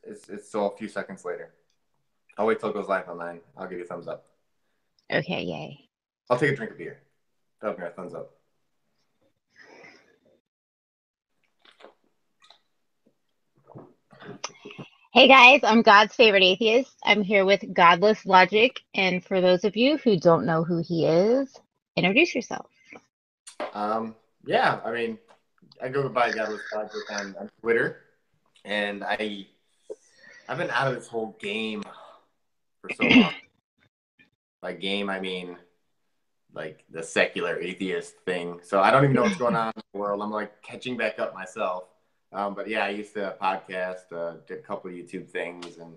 it's still a few seconds later. I'll wait till it goes live on mine. I'll give you a thumbs up. Okay, yay. I'll take a drink of beer. That'll be my thumbs up. Hey guys, I'm God's favorite atheist. I'm here with Godless Logic, and for those of you who don't know who he is, introduce yourself. Yeah, I mean, I go by Godless Logic on Twitter, and I've been out of this whole game for so long. By game, I mean like the secular atheist thing. So I don't even know what's going on in the world. I'm like catching back up myself. But yeah, I used to podcast, did a couple of YouTube things, and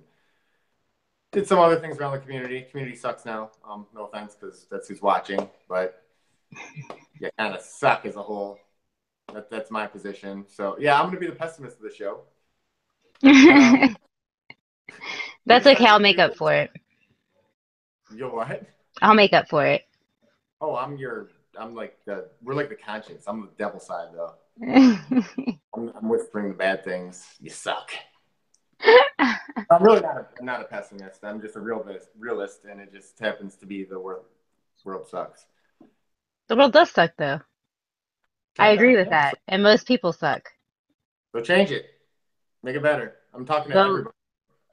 did some other things around the community. Community sucks now. No offense, because that's who's watching. But yeah, kind of suck as a whole. That's my position. So yeah, I'm gonna be the pessimist of the show. And, That's okay, I'll make up for it. You'll what? I'll make up for it. Oh, we're like the conscience. I'm the devil side though. I'm whispering the bad things. You suck. I'm really not a pessimist. I'm just a realist, and it just happens to be the world sucks. The world does suck, though. I Kinda, agree with yeah. that. And most people suck. So change it. Make it better. I'm talking to Vote.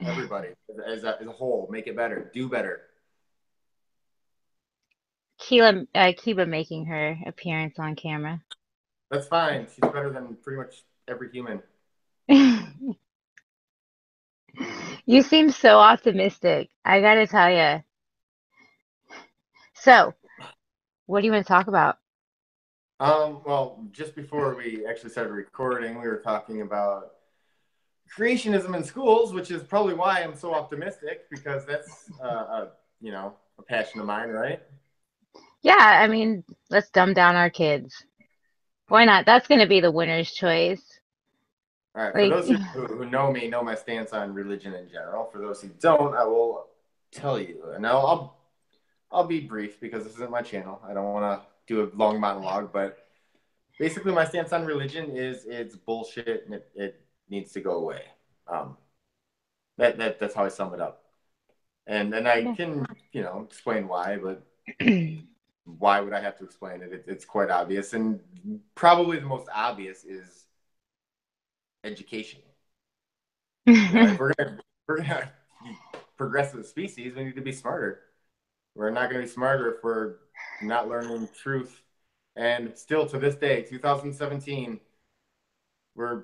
everybody as a whole. Make it better. Do better. Kiba making her appearance on camera. That's fine. She's better than pretty much every human. You seem so optimistic. I gotta tell you. So, what do you want to talk about? Well, just before we actually started recording, we were talking about creationism in schools, which is probably why I'm so optimistic, because that's a passion of mine, right? Yeah, I mean, let's dumb down our kids. Why not? That's gonna be the winner's choice. All right. For Like, those who know me, know my stance on religion in general. For those who don't, I will tell you. And I'll be brief because this isn't my channel. I don't want to do a long monologue, but basically my stance on religion is it's bullshit and it needs to go away. That's how I sum it up. And then I can, explain why, but why would I have to explain it? It's quite obvious. And probably the most obvious is education. If we're gonna progress as a species, we need to be smarter. We're not going to be smarter if we're not learning truth. And still to this day, 2017, we're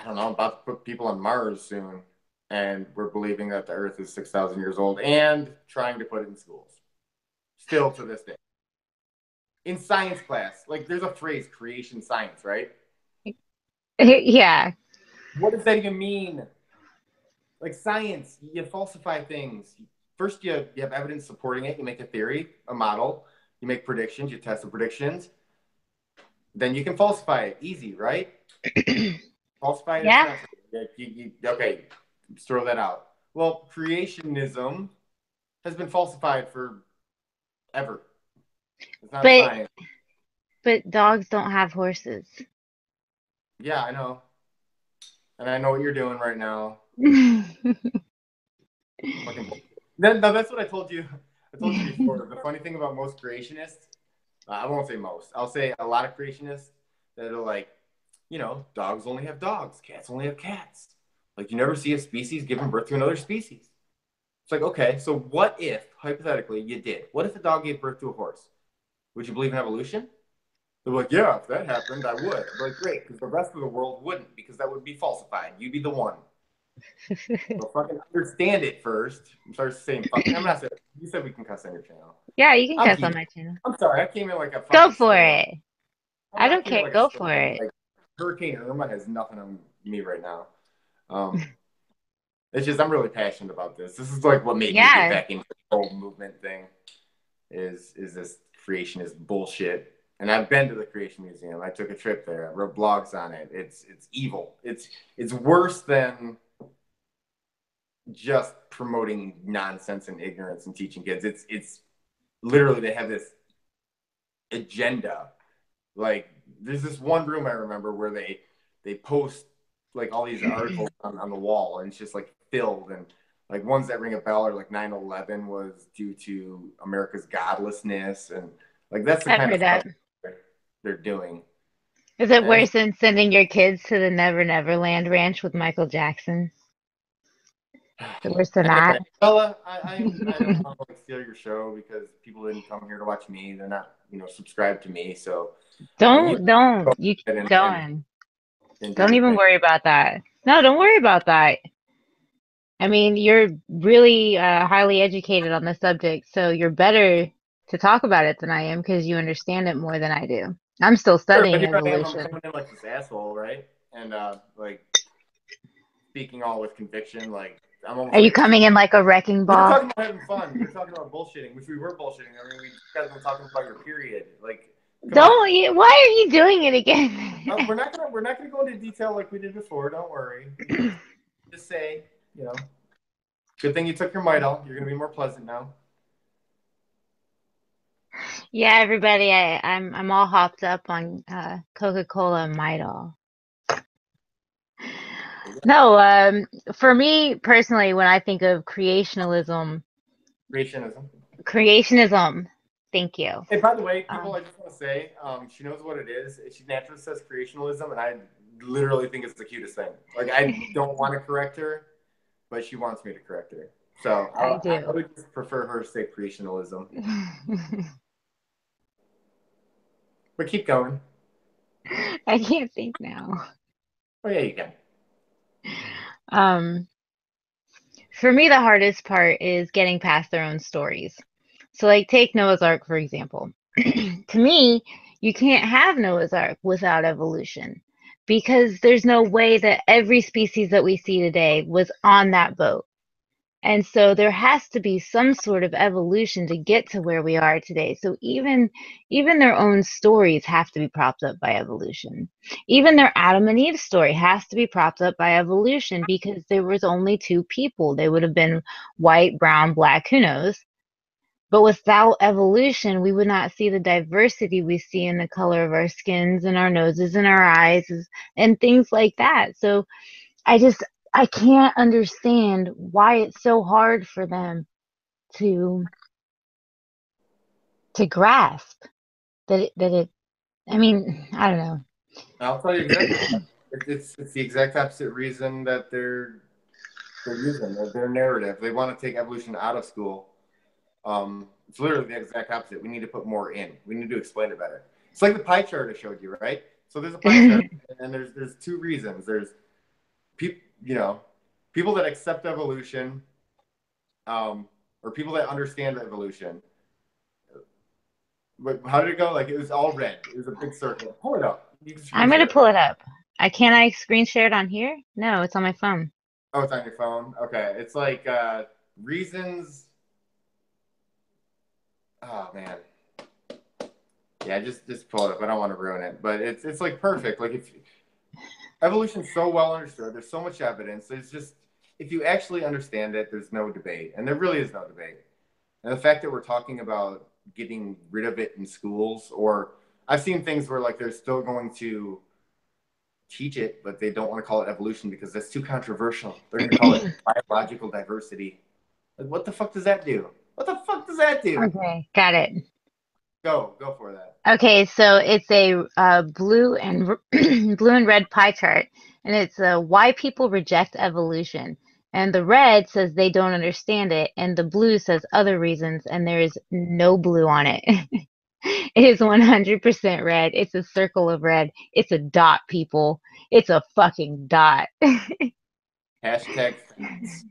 about to put people on Mars soon, and we're believing that the Earth is 6,000 years old and trying to put it in schools. Still to this day. In science class, like there's a phrase, creation science, right? yeah. What does that even mean? Like science, you falsify things. First, you have evidence supporting it. You make a theory, a model. You make predictions. You test the predictions. Then you can falsify it. Easy, right? Falsify it. Yeah. Okay, let's throw that out. Well, creationism has been falsified for ever. It's not science. But dogs don't have horses. Yeah, I know. And I know what you're doing right now. No, that's what I told you. I told you before. The funny thing about most creationists, I won't say most. I'll say a lot of creationists that are like, dogs only have dogs, cats only have cats. Like you never see a species giving birth to another species. It's like, okay, so what if, hypothetically, you did? What if a dog gave birth to a horse? Would you believe in evolution? They're like, yeah, if that happened, I would. I'm like, great, because the rest of the world wouldn't, because that would be falsified. You'd be the one. So fucking understand it first. I'm sorry saying fucking. I'm not saying. You said we can cuss on your channel. Yeah, you can cuss on my channel. I'm sorry. I came in like a fucking Go for storm. it. I don't care. Go for it. Like Hurricane Irma has nothing on me right now. It's just I'm really passionate about this. This is like what made me get back into the whole movement thing. Is this creationist bullshit? And I've been to the Creation Museum. I took a trip there. I wrote blogs on it. It's evil. It's worse than just promoting nonsense and ignorance and teaching kids. It's literally they have this agenda. Like there's this one room I remember where they post like all these articles on the wall, and it's just like filled. And like ones that ring a bell are like 9/11 was due to America's godlessness, and like that's the I've kind of heard stuff that. they're doing. Is it And worse than sending your kids to the Never Never Land Ranch with Michael Jackson? Is it worse than that? anyway, Bella, I don't want to like steal your show because people didn't come here to watch me. They're not, subscribed to me. So you go You keep ahead going. and do Don't your even thing. worry about that. No, don't worry about that. I mean, you're really highly educated on the subject, so you're better to talk about it than I am because you understand it more than I do. I'm still Sure, but studying here I am. I'm evolution. coming in like this asshole, right? And like speaking all with conviction. Like I'm Are almost you like coming in like a wrecking we were ball? talking about having fun. We were talking about bullshitting, which we were bullshitting. I mean, we just got done talking about your period. Like, come on. Why are you doing it again? We're not gonna go into detail like we did before. Don't worry. Just say, you know, good thing you took your Midol. You're gonna be more pleasant now. Yeah, everybody, I'm all hopped up on Coca-Cola and Midol. No, for me personally, when I think of Creationism. creationism, thank you. Hey, by the way, Uh, people, I just want to say, she knows what it is. She naturally says creationalism, and I literally think it's the cutest thing. Like, I don't want to correct her, but she wants me to correct her. So I I do. would just prefer her to say creationalism. But keep going. I can't think now. Oh yeah, you can. Um, for me, the hardest part is getting past their own stories. So, like, take Noah's Ark, for example. To me, you can't have Noah's Ark without evolution because there's no way that every species that we see today was on that boat. And so there has to be some sort of evolution to get to where we are today. So even their own stories have to be propped up by evolution. Even their Adam and Eve story has to be propped up by evolution because there was only two people. They would have been white, brown, black, who knows? But without evolution, we would not see the diversity we see in the color of our skins and our noses and our eyes and things like that. So I just I can't understand why it's so hard for them to grasp that it I mean, I don't know. I'll tell you exactly why. It's the exact opposite reason that they're using their narrative. They want to take evolution out of school. It's literally the exact opposite. We need to put more in. We need to explain it better. It's like the pie chart I showed you, right? So there's a pie chart, and there's two reasons. There's people, people that accept evolution, or people that understand evolution. But how did it go? Like it was all red. It was a big circle. Pull it up. You can screen I'm gonna share it. pull it up. I screen share it on here? No, it's on my phone. Oh, it's on your phone. Okay, it's like reasons. Oh man, yeah, just pull it up. I don't want to ruin it, but it's like perfect. Like if evolution's so well understood, there's so much evidence. There's just if you actually understand it, there's no debate, and there really is no debate. And the fact that we're talking about getting rid of it in schools, or I've seen things where like they're still going to teach it, but they don't want to call it evolution because that's too controversial. They're going to call it biological diversity. Like, what the fuck does that do? What the fuck does that do? Okay, got it. Go for that. Okay, so it's a blue and blue and red pie chart, and it's why people reject evolution. And the red says they don't understand it, and the blue says other reasons, and there is no blue on it. It is 100% red. It's a circle of red. It's a dot, people. It's a fucking dot. Hashtag facts.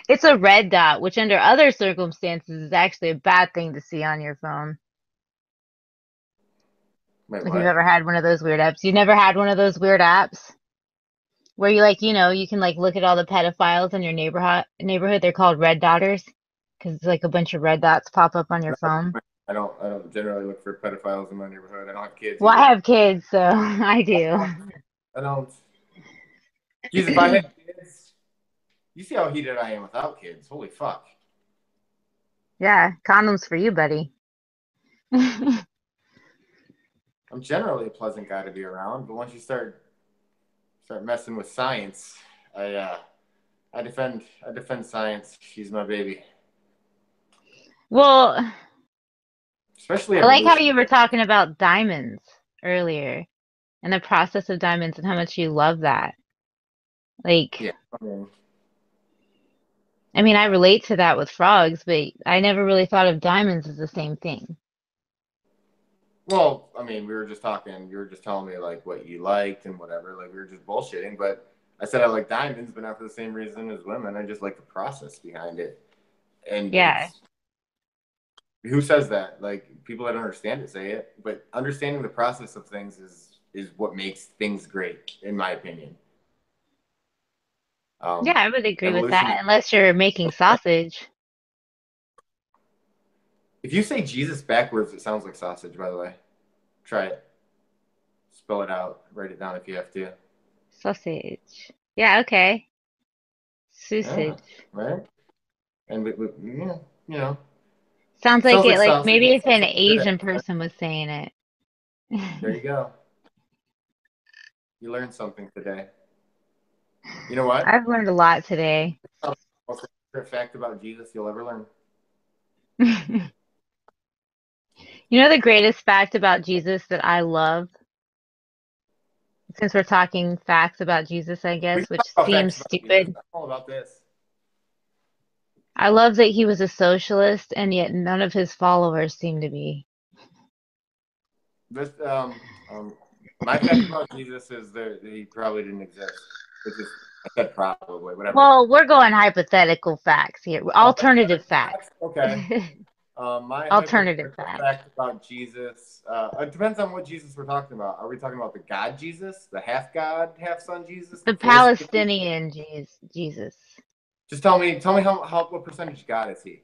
It's a red dot, which under other circumstances is actually a bad thing to see on your phone. Wait, If you've what? ever had one of those weird apps. You never had one of those weird apps where you like, you can like look at all the pedophiles in your neighborhood. They're called red dotters because it's like a bunch of red dots pop up on your phone. I don't generally look for pedophiles in my neighborhood. I don't have kids Well, I either. have kids, so I do. I don't. Geez, if I had kids, you see how heated I am without kids. Holy fuck. Yeah, condoms for you, buddy. I'm generally a pleasant guy to be around, but once you start start messing with science. I I defend science. She's my baby. Well, Especially I like how evolution. you were talking about diamonds earlier and the process of diamonds and how much you love that. Like, Yeah. I mean, I relate to that with frogs, but I never really thought of diamonds as the same thing. Well, I mean, we were just talking. You were just telling me like what you liked and whatever. Like we were just bullshitting. But I said I like diamonds, but not for the same reason as women. I just like the process behind it. And Yeah. it's who says that? Like people that understand it say it. But understanding the process of things is what makes things great, in my opinion. Yeah, I would agree with Evolution. that, unless you're making sausage. If you say Jesus backwards, it sounds like sausage. By the way, try it. Spell it out. Write it down if you have to. Sausage. Yeah, okay. Yeah, Sausage. right. And yeah, you know, Sounds like sounds it, like like sausage. maybe It if sounds an like good. Asian person was saying it. There you go. You learned something today. You know what? I've learned a lot today. Most favorite fact about Jesus you'll ever learn. You know the greatest fact about Jesus that I love, since we're talking facts about Jesus, I We guess, can which talk about seems facts about Jesus. stupid. I'm all about this. I love that he was a socialist and yet none of his followers seem to be. This my fact about Jesus is that he probably didn't exist, which is I said probably whatever. Well, we're going hypothetical facts here. Alternative Hypothetical facts. facts? Okay. My Alternative hypothetical facts. fact about Jesus. It depends on what Jesus we're talking about. Are we talking about the God Jesus, the half God, half Son Jesus, the The full Spirit? Palestinian Jesus. Just tell me how what percentage God is he?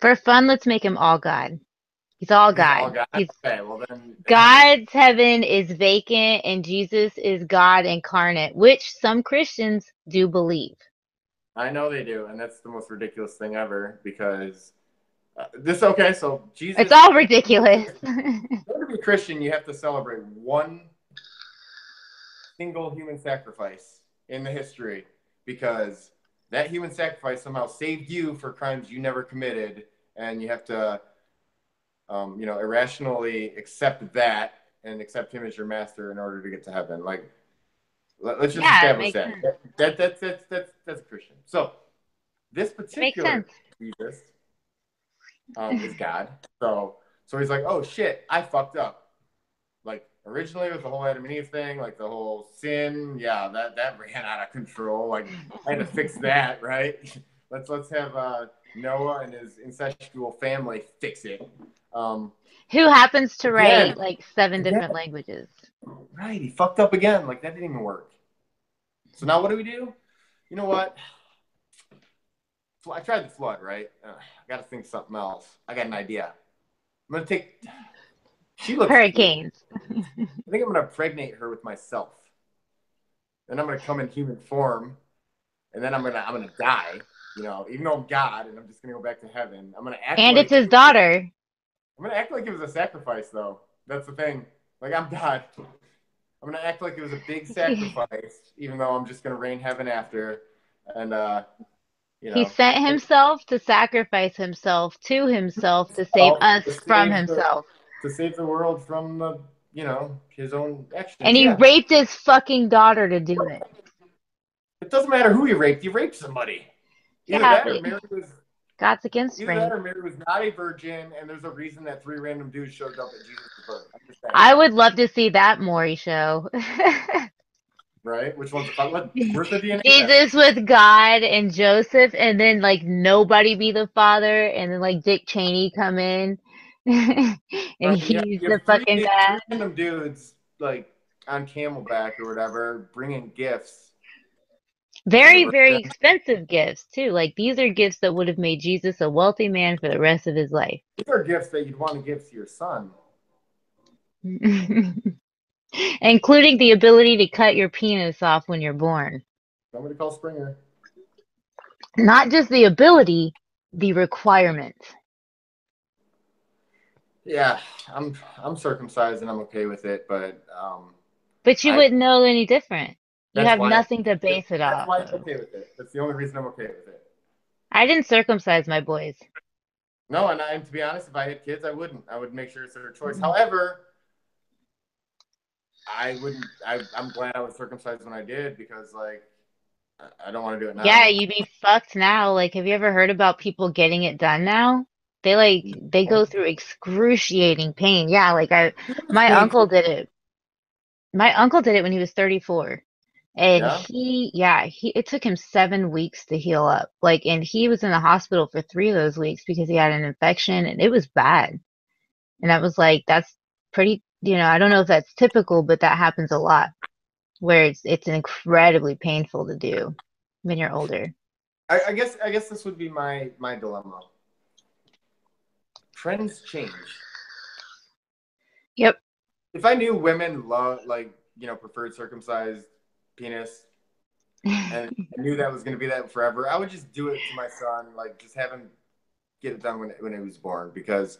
For fun, let's make him all God. He's all He's all God. God. He's Okay, well then, God's heaven is vacant and Jesus is God incarnate, which some Christians do believe. I know they do, and that's the most ridiculous thing ever because this okay. So It's Jesus, all ridiculous. in order to be Christian, you have to celebrate one single human sacrifice in the history because that human sacrifice somehow saved you for crimes you never committed, and you have to, irrationally accept that and accept him as your master in order to get to heaven. Like, let's just Yeah, it establish makes that. sense. That's a Christian. So this It makes particular sense. Jesus is God. So he's like, oh shit, I fucked up. Like originally with the whole Adam and Eve thing, like the whole sin, yeah, that ran out of control. Like I had to fix that, right? Let's have Noah and his incestual family fix it. Who happens to Again, write like 7 different again, languages? right? He fucked up again. Like that didn't even work. So now what do we do? You know what? I tried the flood, right? I got to think something else. I got an idea. I'm gonna take. She looks cute. Hurricanes. I think I'm gonna impregnate her with myself. Then I'm gonna come in human form, and then I'm gonna die. You know, even though I'm God and I'm just gonna go back to heaven. And it's his daughter. I'm gonna act like it was a sacrifice, though. That's the thing. Like I'm God. I'm gonna act like it was a big sacrifice, even though I'm just gonna reign heaven after. And you He know, sent himself to sacrifice himself to himself to save us to from save himself. the world from his own And actions. he Yeah, raped his fucking daughter to do it. it doesn't matter who he raped. He raped somebody. Either Yeah, that or but Mary was God's against Either that rape. or Mary was not a virgin, and there's a reason that three random dudes showed up at Jesus' birth. I'm just saying. I would love to see that Maury show. Right? Which one's the fun? Where's the DNA test? Jesus with God and Joseph, and then like nobody be the father, and then like Dick Cheney come in, and Right? he's You the have fucking three dad. random dudes like on Camelback or whatever, bringing gifts to the Very, very Virgin. expensive gifts too. Like these are gifts that would have made Jesus a wealthy man for the rest of his life. These are gifts that you'd want to give to your son. Including the ability to cut your penis off when you're born. Somebody call Springer. Not just the ability, the requirement. Yeah, I'm circumcised and I'm okay with it, but But you I wouldn't know any different. You that's have why nothing to base it that's off why I'm of. okay with it. That's the only reason I'm okay with it. I didn't circumcise my boys. No, and to be honest, if I had kids, I wouldn't. I would make sure it's their choice. However, I wouldn't. I'm glad I was circumcised when I did because like I don't want to do it Yeah, now. you'd be fucked now. Like, have you ever heard about people getting it done now? They go through excruciating pain. Yeah, like It's my uncle painful. did it. My uncle did it when he was 34. And Yeah. it took him 7 weeks to heal up. Like, and he was in the hospital for 3 of those weeks because he had an infection and it was bad. And that was like, that's pretty, I don't know if that's typical, but that happens a lot where it's incredibly painful to do when you're older. I guess this would be my dilemma. Trends change. Yep. If I knew women love like preferred circumcised penis, and I knew that was going to be that forever, I would just do it to my son. Like just have him get it done when he was born because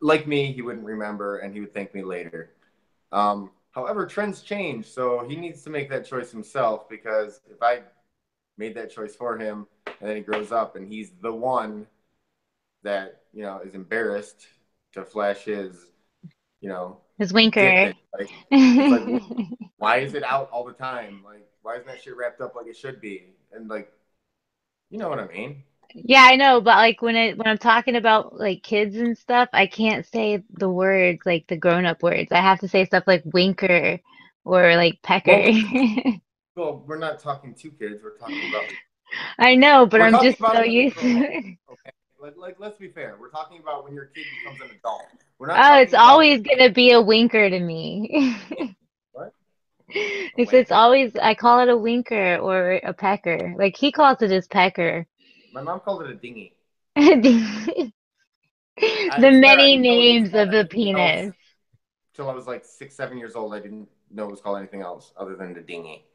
like me, he wouldn't remember and he would thank me later. However, trends change, so he needs to make that choice himself because if I made that choice for him and then he grows up and he's the one that, is embarrassed to flash his, you know, His dick winker. thing. Like it's like why is it out all the time? Like why isn't that shit wrapped up like it should be? And like you know what I mean? Yeah, I know, but like when I'm talking about like kids and stuff, I can't say the words like the grown-up words. I have to say stuff like winker or like pecker. Well, we're not talking to kids. We're talking about I know, but we're I'm talking just about so them when they used grow to up. it. Okay, let's be fair. We're talking about when your kid becomes an adult. We're not Oh, it's talking about always gonna be a winker to me. what a It's wanker. always I call it a winker or a pecker. Like he calls it his pecker. My mom called it a dinghy. The I many didn't know it was names called of the anything else penis. till I was like 6, 7 years old. I didn't know it was called anything else other than the dinghy.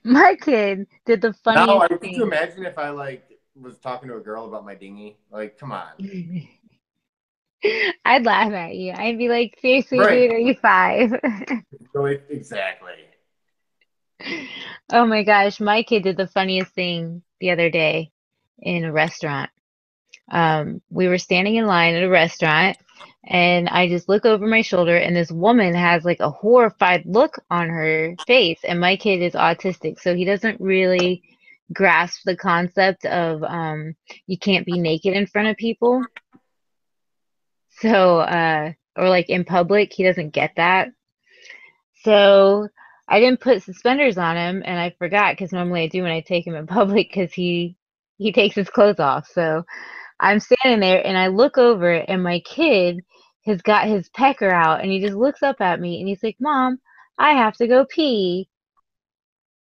My kid did the Now, funniest could you thing. imagine if I like was talking to a girl about my dinghy? Like, come on, I'd laugh at you. I'd be like, seriously, right? dude, are you 5? Really, exactly. Oh my gosh, my kid did the funniest thing the other day in a restaurant. We were standing in line at a restaurant, and I just look over my shoulder, and this woman has like a horrified look on her face, and my kid is autistic, so he doesn't really grasp the concept of you can't be naked in front of people. So, or like in public, he doesn't get that. So I didn't put suspenders on him, and I forgot because normally I do when I take him in public because he takes his clothes off. So I'm standing there and I look over and my kid has got his pecker out and he just looks up at me and he's like, "Mom, I have to go pee."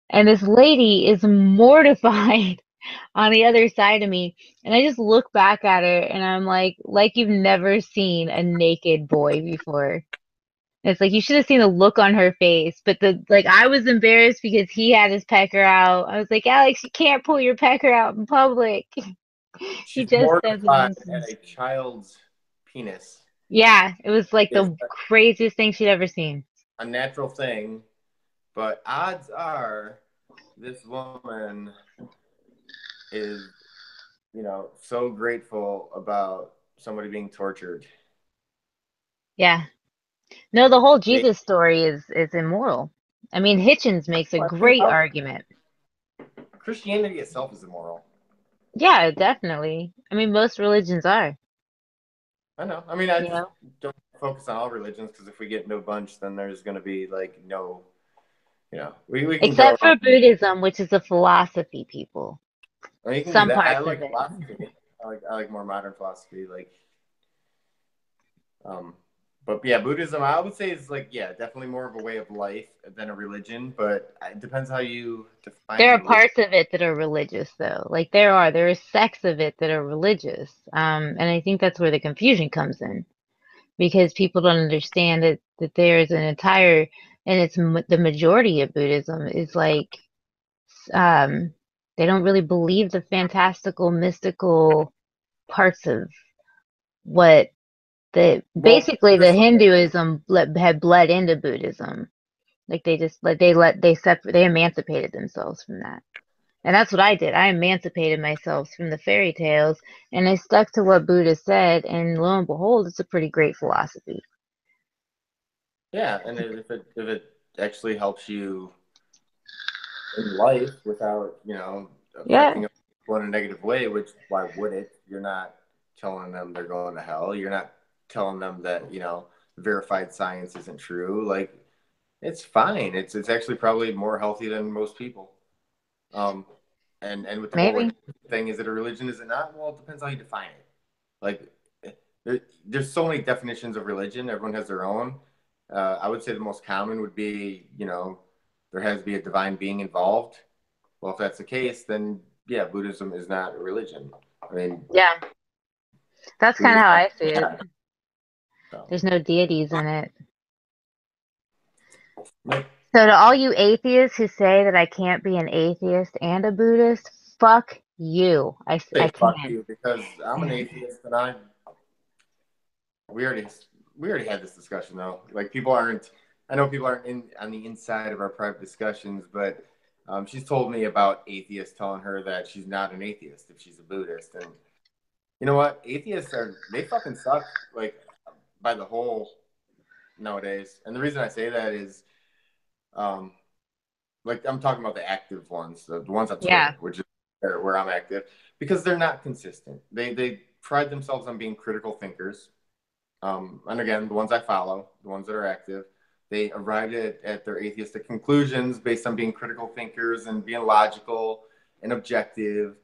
And this lady is mortified on the other side of me. And I just look back at her and I'm like you've never seen a naked boy before. It's like you should have seen the look on her face. But I was embarrassed because he had his pecker out. I was like, Alex, you can't pull your pecker out in public. He She's just doesn't mortified listen. at a child's penis. Yeah, it was like It's the craziest thing she'd ever seen. a natural thing, but odds are this woman is, so grateful about somebody being tortured. Yeah. No, the whole I mean, Jesus story is immoral. I mean, Hitchens makes a great how argument. Christianity itself is immoral. Yeah, definitely. I mean, most religions are, I know. I mean, I you just know, don't focus on all religions because if we get into a bunch, then there's going to be like no, we can go except around. for Buddhism, which is a philosophy, people. I mean, you can do Some that. I parts of like it. philosophy. I like more modern philosophy. Um, but yeah, Buddhism I would say is like definitely more of a way of life than a religion. But it depends how you define There are religion. parts of it that are religious, though. Like there are sects of it that are religious. And I think that's where the confusion comes in because people don't understand that there is an entire, and the majority of Buddhism is like um, they don't really believe the fantastical, mystical parts of what Well, basically the Christian, Hinduism had bled into Buddhism. Like they emancipated themselves from that. And that's what I did. I emancipated myself from the fairy tales and I stuck to what Buddha said, and lo and behold, it's a pretty great philosophy. Yeah, and if it actually helps you in life without, Yeah, affecting people in a negative way, which why would it? You're not telling them they're going to hell. You're not telling them that, verified science isn't true. Like it's fine. It's actually probably more healthy than most people. Um, and with the whole like maybe. thing, is it a religion? Is it not? Well, it depends how you define it. Like there's so many definitions of religion. Everyone has their own. I would say the most common would be, there has to be a divine being involved. Well, if that's the case, then yeah, Buddhism is not a religion. I mean, Yeah, that's kind Buddha of is how not I see it. God. So, There's no deities in it. like, So to all you atheists who say that I can't be an atheist and a Buddhist, fuck you. I say fuck can't. you because I'm an atheist and we already we already had this discussion though. Like people aren't. I know people aren't in on the inside of our private discussions, but she's told me about atheists telling her that she's not an atheist if she's a Buddhist, and you know what? Atheists are they fucking suck. Like by the whole nowadays, and the reason I say that is, um, like I'm talking about the active ones, the ones on Yeah. Twitter, which is where I'm active, because they're not consistent. They pride themselves on being critical thinkers. And again, the ones I follow, the ones that are active, they arrived at their atheistic conclusions based on being critical thinkers and being logical and objective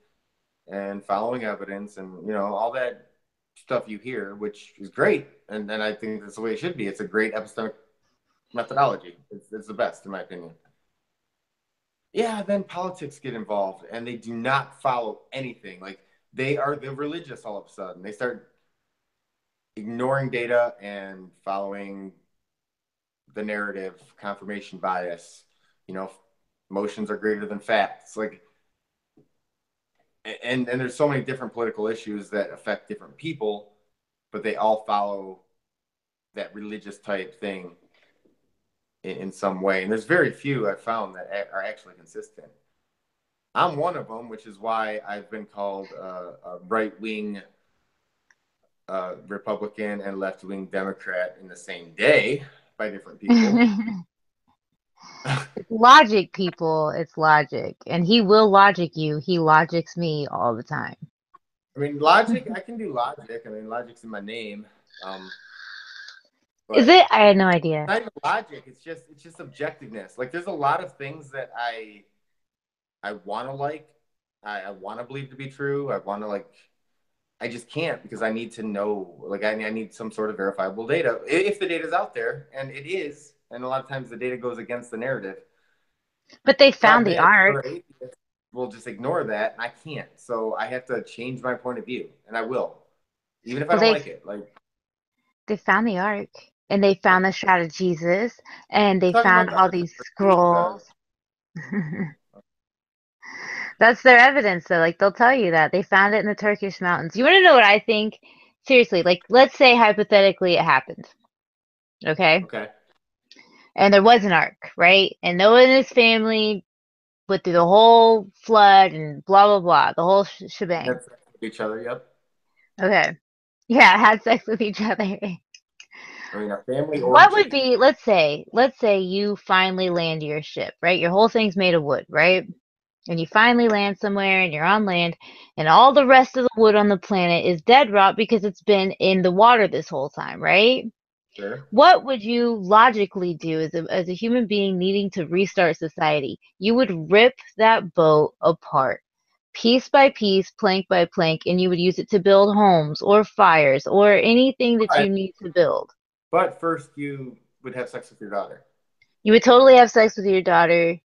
and following evidence and all that stuff you hear, which is great. And I think that's the way it should be. It's a great epistemic methodology. It's the best in my opinion. Yeah, then politics get involved and they do not follow anything. Like they are the religious all of a sudden. They start ignoring data and following the narrative, confirmation bias, you know, emotions are greater than facts. Like, and there's so many different political issues that affect different people, but they all follow that religious type thing in some way. And there's very few I've found that are actually consistent. I'm one of them, which is why I've been called a right wing Republican and left wing Democrat in the same day by different people. It's logic, people. It's logic. And he will logic you. He logics me all the time. I mean, logic, I can do logic. I mean, logic's in my name. Um, Is but it? I had no idea. not even logic. It's just objectiveness. Like there's a lot of things that I want to like. I want to believe to be true. I want to like. I just can't because I need to know. Like I need some sort of verifiable data. If the data is out there, and it is, and a lot of times the data goes against the narrative. But they found Problem the is, ark. other atheists will just ignore that, and I can't. So I have to change my point of view, and I will, even if I Well, don't like it. Like they found the ark, and they found the shroud of Jesus, and they talking found about all the these early, scrolls. That's their evidence, though. Like they'll tell you that they found it in the Turkish mountains. You want to know what I think? Seriously, like let's say hypothetically it happened, okay? okay, And there was an ark, right? And Noah and his family went through the whole flood and blah blah blah, the whole shebang. that's each other. Yep. Okay, yeah, had sex with each other. I mean, a family What would orgy. be, let's say you finally land your ship, right? Your whole thing's made of wood, right? And you finally land somewhere and you're on land, and all the rest of the wood on the planet is dead rot because it's been in the water this whole time, right? Sure. What would you logically do as a human being needing to restart society? You would rip that boat apart, piece by piece, plank by plank, and you would use it to build homes or fires or anything that you But need to build. but first, you would have sex with your daughter, You would totally have sex with your daughter,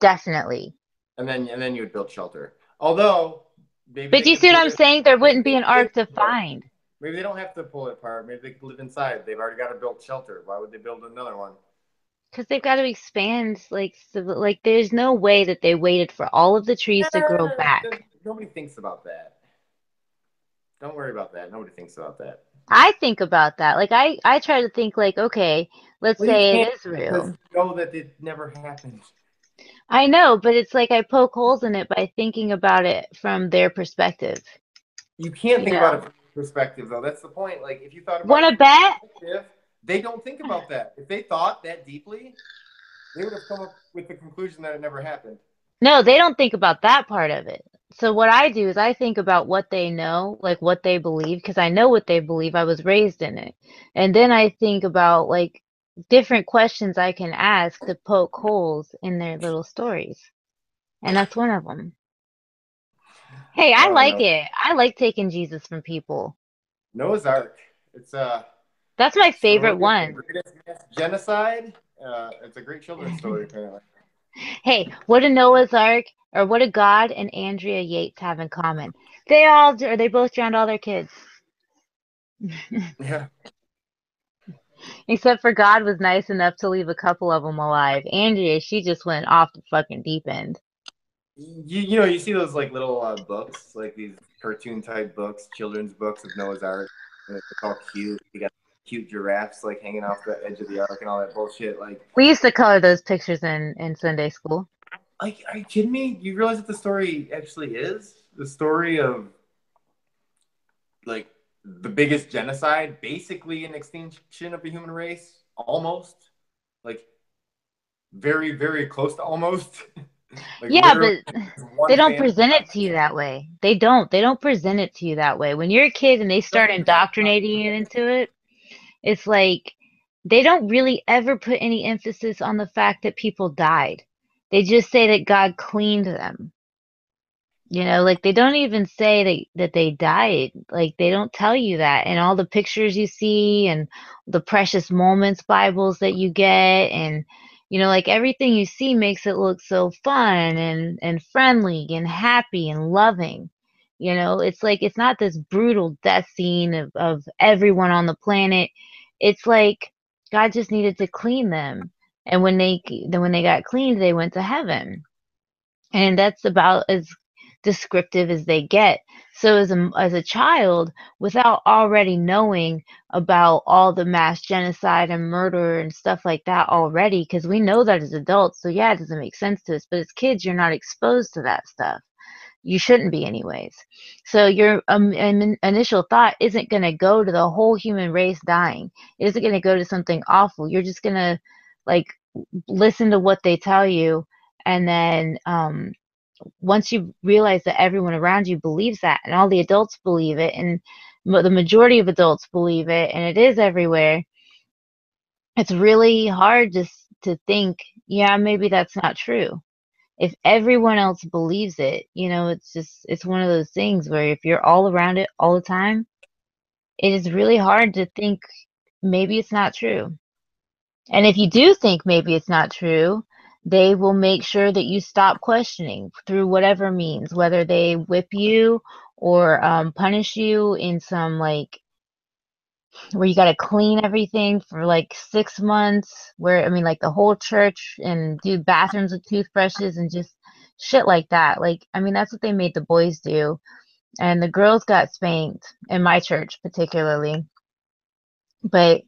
definitely. and then you would build shelter. Although maybe But they do you could see what pull I'm it. saying? There Maybe wouldn't they be could an live ark to apart. find. Maybe they don't have to pull it apart. Maybe they could live inside. They've already got a built shelter. Why would they build another one? Because they've got to expand, like there's no way that they waited for all of the trees to grow back. Nobody thinks about that. Don't worry about that. Nobody thinks about that. I think about that. Like I try to think like, okay, let's Well, you say it can't is because real. you know that it never happened. I know, but it's like I poke holes in it by thinking about it from their perspective. You can't You think about know, it from your perspective, though. That's the point. Like, if you thought about want it to from their bet? perspective, they don't think about that. If they thought that deeply, they would have come up with the conclusion that it never happened. No, they don't think about that part of it. So what I do is I think about what they know, like what they believe, because I know what they believe. I was raised in it. And then I think about like different questions I can ask to poke holes in their little stories. And that's one of them. Hey, I Oh like no, it. I like taking Jesus from people. Noah's Ark. It's a That's my favorite story of the one. greatest mass genocide. It's a great children's story, apparently. Hey, what do Noah's Ark or what do God and Andrea Yates have in common? They all, or they both drowned all their kids. Yeah. Except for God was nice enough to leave a couple of them alive. Andrea, she just went off the fucking deep end. You know, you see those like little books, like these cartoon type books, children's books of Noah's Ark. And it's all cute. You got cute giraffes like hanging off the edge of the ark and all that bullshit. We used to color those pictures in Sunday school. Like, are you kidding me? You realize what the story actually is? The story of like the biggest genocide, basically an extinction of the human race, almost. Like very, very close to almost. Like Yeah, literally but they one don't family present it left. to you that way. They don't. They don't present it to you that way. When you're a kid and they start Doesn't matter. indoctrinating you into it, it's like they don't really ever put any emphasis on the fact that people died. They just say that God cleaned them. You know, like they don't even say that they died. Like they don't tell you that. And all the pictures you see and the precious moments Bibles that you get and like everything you see makes it look so fun and friendly and happy and loving. It's like it's not this brutal death scene of everyone on the planet. It's like God just needed to clean them. And when they got cleaned, they went to heaven. And that's about as descriptive as they get. So as a child, without already knowing about all the mass genocide and murder and stuff like that already, because we know that as adults, so yeah, it doesn't make sense to us. But as kids, you're not exposed to that stuff. You shouldn't be anyways. So your initial thought isn't going to go to the whole human race dying. It isn't going to go to something awful. You're just going to like listen to what they tell you, and then once you realize that everyone around you believes that and all the adults believe it and the majority of adults believe it and it is everywhere, it's really hard to think, yeah, maybe that's not true. If everyone else believes it, it's one of those things where if you're all around it all the time, it is really hard to think maybe it's not true. And if you do think maybe it's not true, they will make sure that you stop questioning through whatever means, whether they whip you or punish you in some like where you got to clean everything for like 6 months, where I mean, like the whole church and do bathrooms with toothbrushes and just shit like that. Like, I mean, that's what they made the boys do. And the girls got spanked in my church, particularly. But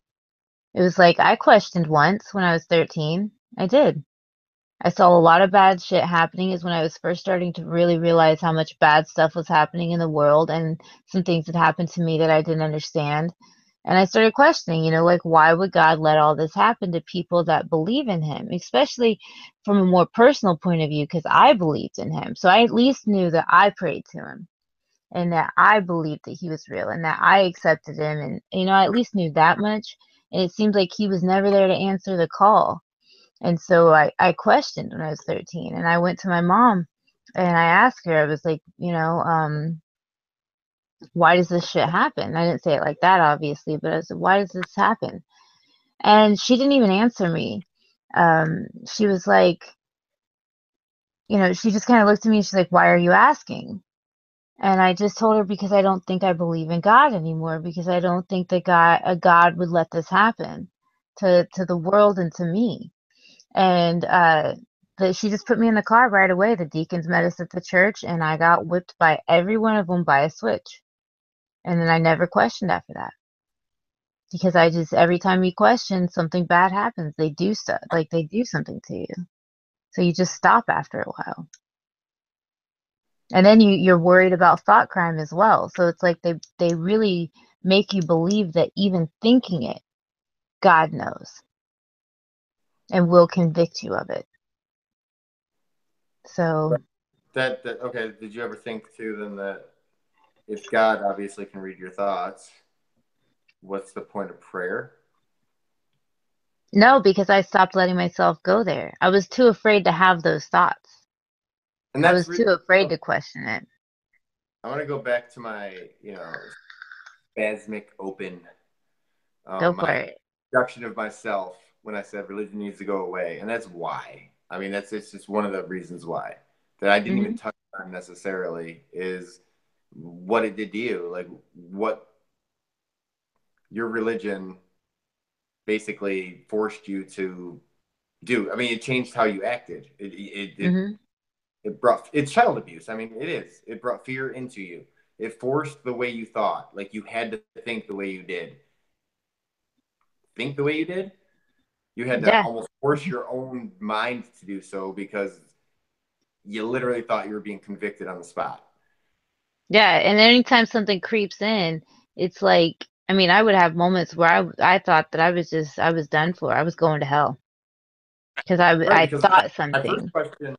it was like I questioned once when I was 13. I did. I saw a lot of bad shit happening is when I was first starting to really realize how much bad stuff was happening in the world and some things that happened to me that I didn't understand. And I started questioning, like why would God let all this happen to people that believe in him, especially from a more personal point of view, because I believed in him. So I at least knew that I prayed to him and that I believed that he was real and that I accepted him. And, I at least knew that much. And it seemed like he was never there to answer the call. And so I questioned when I was 13 and I went to my mom and I asked her, I was like, why does this shit happen? I didn't say it like that, obviously, but I said, why does this happen? And she didn't even answer me. She was like, she just kind of looked at me and she's like, why are you asking? And I just told her because I don't think I believe in God anymore, because I don't think that a God would let this happen to the world and to me. And she just put me in the car right away. The deacons met us at the church, and I got whipped by every one of them by a switch. And then I never questioned after that. Because I just, every time you question, something bad happens. They do stuff, like they do something to you. So you just stop after a while. And then you're worried about thought crime as well. So it's like they really make you believe that even thinking it, God knows and will convict you of it. So That okay. Did you ever think too then that if God obviously can read your thoughts, what's the point of prayer? no, because I stopped letting myself go there. I was too afraid to have those thoughts. And I that's was really, too afraid to question it. I want to go back to my, spasmic open, Go for my it. introduction of myself when I said religion needs to go away, and that's why. I mean, that's it's just one of the reasons why that I didn't even Hmm. touch on necessarily is what it did to you, like what your religion basically forced you to do. I mean, it changed how you acted. Hmm. It brought it's child abuse. I mean, it is. It brought fear into you. It forced the way you thought. Like you had to think the way you did. Think the way you did. You had to Yeah. almost force your own mind to do so because you literally thought you were being convicted on the spot. Yeah. And anytime something creeps in, it's like, I mean, I would have moments where I thought that I was done for. I was going to hell because Right, I because thought my first something. question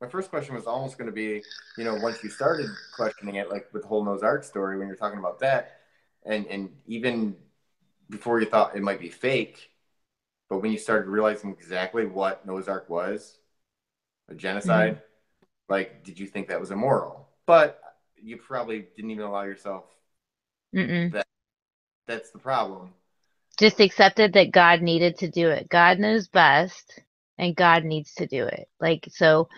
my first question was almost going to be, once you started questioning it, like with the whole Noah's Ark story, when you're talking about that, and even before you thought it might be fake, but when you started realizing exactly what Noah's Ark was, a Hmm. genocide, like, did you think that was immoral? But you probably didn't even allow yourself Mm-mm. that. That's the problem. Just accepted that God needed to do it. God knows best, and God needs to do it. Like, so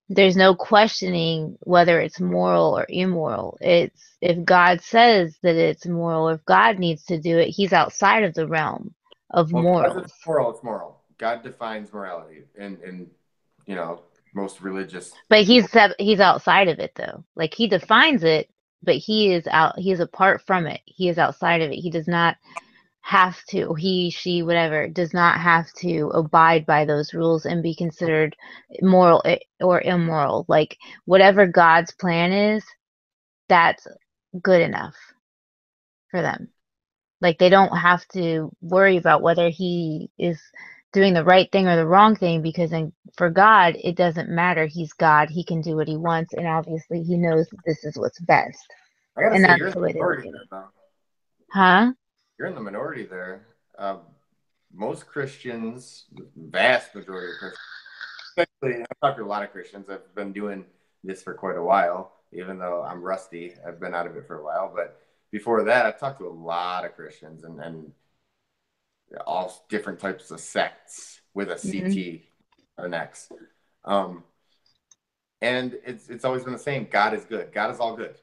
there's no questioning whether it's moral or immoral. It's if God says that it's moral, if God needs to do it, he's outside of the realm of Well, because it's morals. moral, it's moral. God defines morality, and you know most religious But people. he's outside of it though. Like he defines it, but he is out. He is apart from it. He is outside of it. He does not have to, he, she, whatever, does not have to abide by those rules and be considered moral or immoral. Like whatever God's plan is, that's good enough for them. Like they don't have to worry about whether he is doing the right thing or the wrong thing because for God, it doesn't matter. He's God. He can do what he wants. And obviously, he knows that this is what's best. I gotta And say, you're that's in the the way they look minority at there, it. though. Huh? You're in the minority there. Most Christians, vast majority of Christians, especially I've talked to a lot of Christians. I've been doing this for quite a while, even though I'm rusty. I've been out of it for a while, but before that, I've talked to a lot of Christians and all different types of sects with a Hmm. CT or an X. Um, and it's always been the same. God is good. God is all good.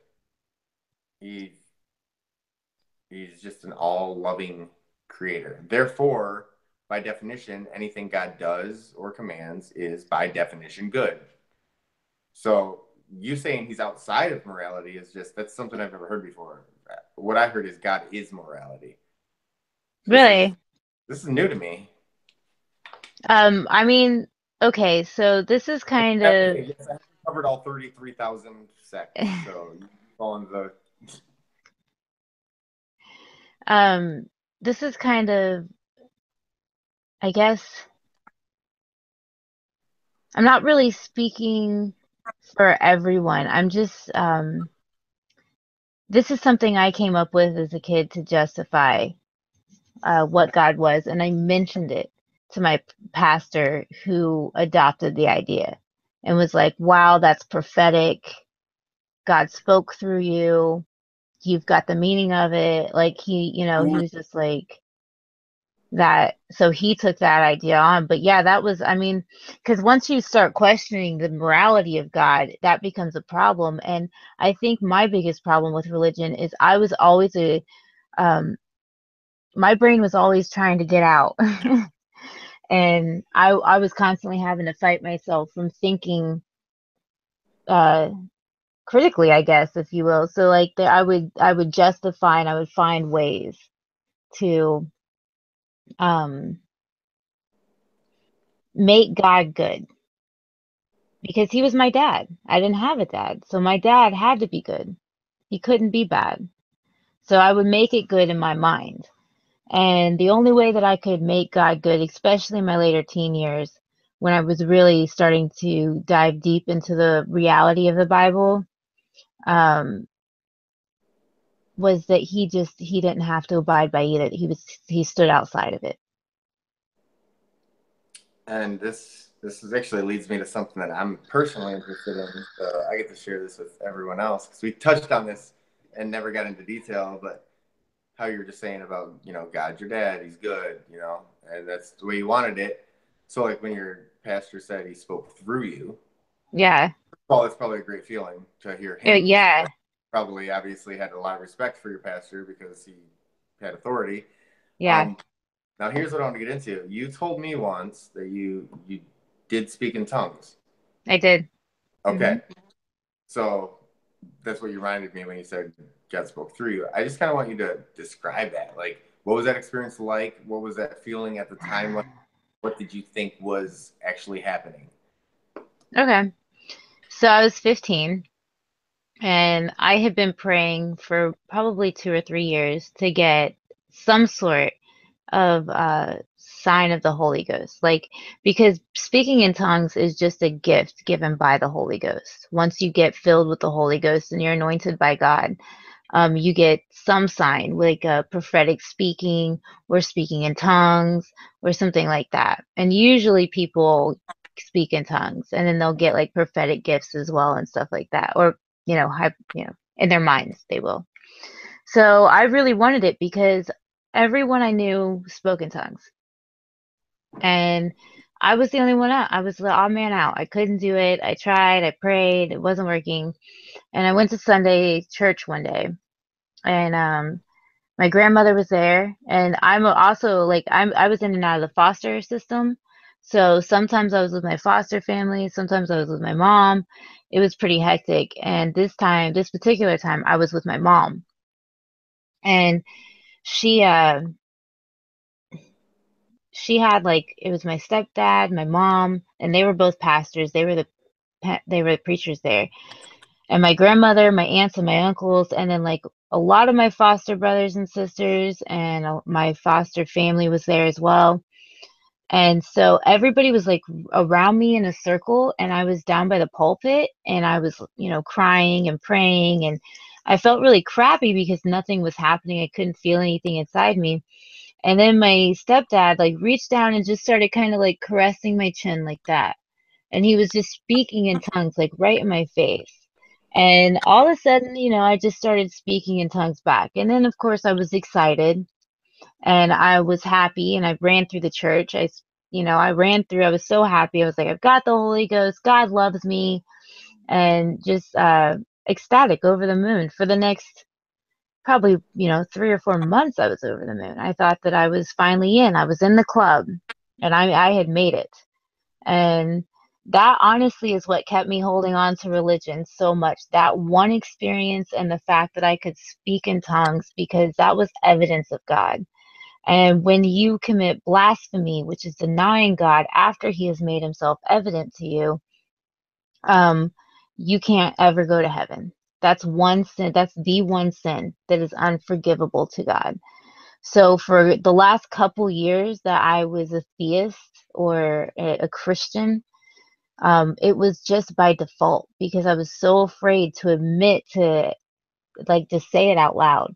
He he's just an all loving creator. Therefore, by definition, anything God does or commands is by definition good. So you saying he's outside of morality is just that's something I've never heard before. What I heard is God is morality. So Really? this is new to me. I mean, okay, so this is kind of Hey, yes, I haven't covered all 33,000 sects, so you fall into the um this is kind of, I guess I'm not really speaking for everyone. I'm just this is something I came up with as a kid to justify what God was, and I mentioned it to my pastor who adopted the idea and was like, "Wow, that's prophetic. God spoke through you. You've got the meaning of it." Like he was just like that. So he took that idea on. But yeah, that was, I mean, because once you start questioning the morality of God, that becomes a problem. And I think my biggest problem with religion is I was always um, my brain was always trying to get out. And I was constantly having to fight myself from thinking uh critically, I guess, if you will. So like there, I would justify and I would find ways to um make God good because he was my dad. I didn't have a dad, so my dad had to be good. He couldn't be bad. So I would make it good in my mind. And the only way that I could make God good, especially in my later teen years, when I was really starting to dive deep into the reality of the Bible, um, was that he didn't have to abide by either. He stood outside of it. And this is actually leads me to something that I'm personally interested in. So I get to share this with everyone else because we touched on this and never got into detail. But how you were just saying about, God's your dad, he's good, and that's the way you wanted it. So like when your pastor said he spoke through you, Yeah. well, it's probably a great feeling to hear him. Yeah. Probably obviously had a lot of respect for your pastor because he had authority. Yeah. Um, Now here's what I want to get into. You told me once that you did speak in tongues. I did. Hmm. Okay. So that's what you reminded me when you said God spoke through you. I just kind of want you to describe that. Like, what was that experience like? What was that feeling at the time like? What did you think was actually happening? Okay. So I was 15 and I had been praying for probably 2 or 3 years to get some sort of sign of the Holy Ghost. Like, because speaking in tongues is just a gift given by the Holy Ghost. Once you get filled with the Holy Ghost and you're anointed by God, you get some sign, like a prophetic speaking or speaking in tongues or something like that. And usually people speak in tongues and then they'll get like prophetic gifts as well and stuff like that. Or, in their minds, they will. So I really wanted it because everyone I knew spoke in tongues. And I was the only one out. I was the odd man out. I couldn't do it. I tried, I prayed, it wasn't working. And I went to Sunday church one day and my grandmother was there and I'm also like I was in and out of the foster system. So sometimes I was with my foster family, sometimes I was with my mom. It was pretty hectic. And this particular time I was with my mom. And she she had like it was my stepdad, my mom, and they were both pastors. They were the preachers there. And my grandmother, my aunts, and my uncles, and then like a lot of my foster brothers and sisters, and my foster family was there as well. And so everybody was like around me in a circle, and I was down by the pulpit, and I was, crying and praying, and I felt really crappy because nothing was happening. I couldn't feel anything inside me. And then my stepdad like reached down and just started kind of like caressing my chin like that. And he was just speaking in tongues like right in my face. And all of a sudden, I just started speaking in tongues back. And then of course I was excited and I was happy and I ran through the church. I ran through, I was so happy. I was like, I've got the Holy Ghost. God loves me. And just ecstatic over the moon for the next probably 3 or 4 months. I was over the moon. I thought that I was finally in. I was in the club and I had made it. And that honestly is what kept me holding on to religion so much. That one experience and the fact that I could speak in tongues, because that was evidence of God. And when you commit blasphemy, which is denying God after he has made himself evident to you, um, you can't ever go to heaven. That's one sin. That's the one sin that is unforgivable to God. So for the last couple years that I was a theist or a Christian, it was just by default because I was so afraid to admit to like to say it out loud.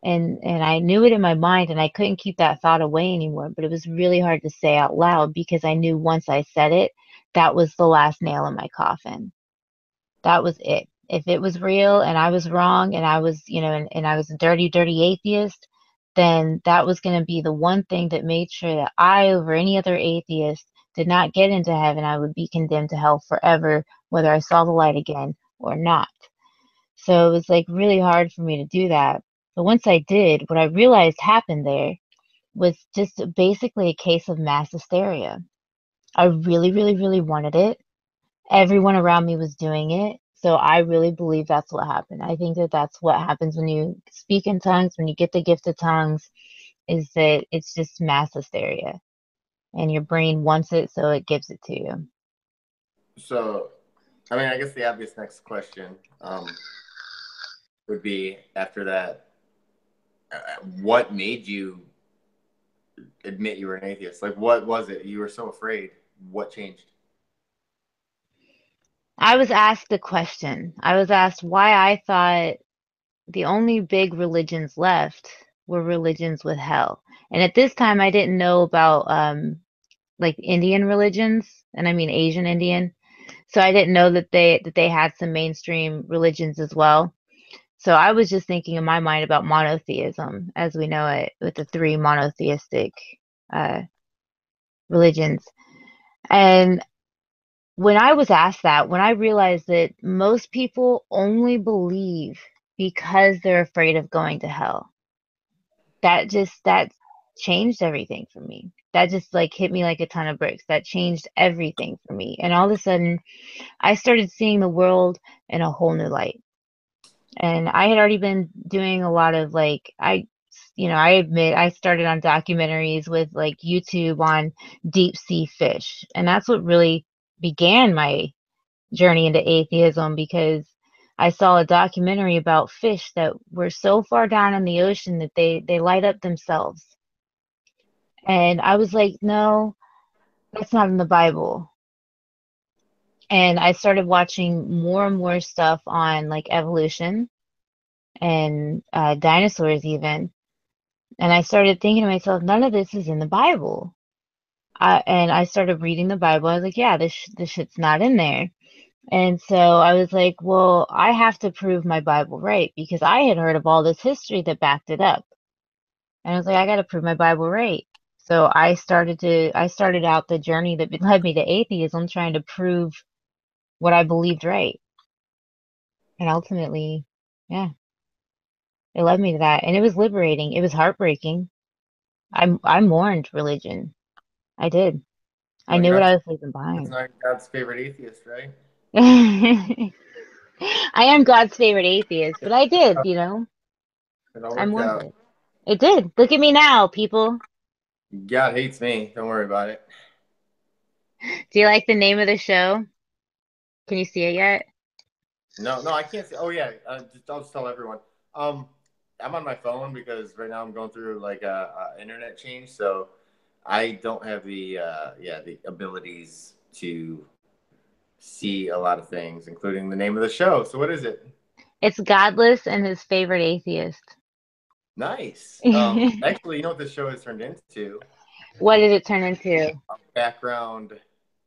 And I knew it in my mind and I couldn't keep that thought away anymore, but it was really hard to say out loud because I knew once I said it, that was the last nail in my coffin. That was it. If it was real and I was wrong and I was, and I was a dirty, dirty atheist, then that was going to be the one thing that made sure that I, over any other atheist, did not get into heaven. I would be condemned to hell forever, whether I saw the light again or not. So it was like really hard for me to do that. But once I did, what I realized happened there was just basically a case of mass hysteria. I really, really, really wanted it. Everyone around me was doing it. So I really believe that's what happened. I think that that's what happens when you speak in tongues, when you get the gift of tongues, is that it's just mass hysteria and your brain wants it, so it gives it to you. So, I mean, I guess the obvious next question would be after that, what made you admit you were an atheist? Like, what was it? You were so afraid. What changed? I was asked a question. I was asked why I thought the only big religions left were religions with hell. And at this time, I didn't know about like Indian religions, and I mean Asian Indian. So I didn't know that they had some mainstream religions as well. So I was just thinking in my mind about monotheism as we know it, with the three monotheistic uh, religions. And when I was asked that, when I realized that most people only believe because they're afraid of going to hell, that changed everything for me. That just like hit me like a ton of bricks. That changed everything for me. And all of a sudden, I started seeing the world in a whole new light. And I had already been doing a lot of like I admit I started on documentaries with like YouTube on deep sea fish. And that's what really began my journey into atheism because I saw a documentary about fish that were so far down in the ocean that they light up themselves. And I was like, no, that's not in the Bible. And I started watching more and more stuff on like evolution and dinosaurs even. And I started thinking to myself, none of this is in the Bible. And I started reading the Bible. I was like, yeah, this shit's not in there. And so I was like, well, I have to prove my Bible right because I had heard of all this history that backed it up. And I was like, I got to prove my Bible right. So I started out the journey that led me to atheism, trying to prove what I believed right. And ultimately, yeah, it led me to that. And it was liberating. It was heartbreaking. I mourned religion. I did. I Well, knew what I was you're leaving behind. not God's favorite atheist, right? I am God's favorite atheist, but I did, you know, It all I worked mourned out. it. It did. Look at me now, people. God hates me. Don't worry about it. Do you like the name of the show? Can you see it yet? No, no, I can't see. Oh yeah, I'll just tell everyone. Um, I'm on my phone because right now I'm going through like a internet change, so I don't have the the abilities to see a lot of things, including the name of the show. So what is it? It's Godless and his favorite atheist. Nice. Actually, you know what this show has turned into? What did it turn into? Background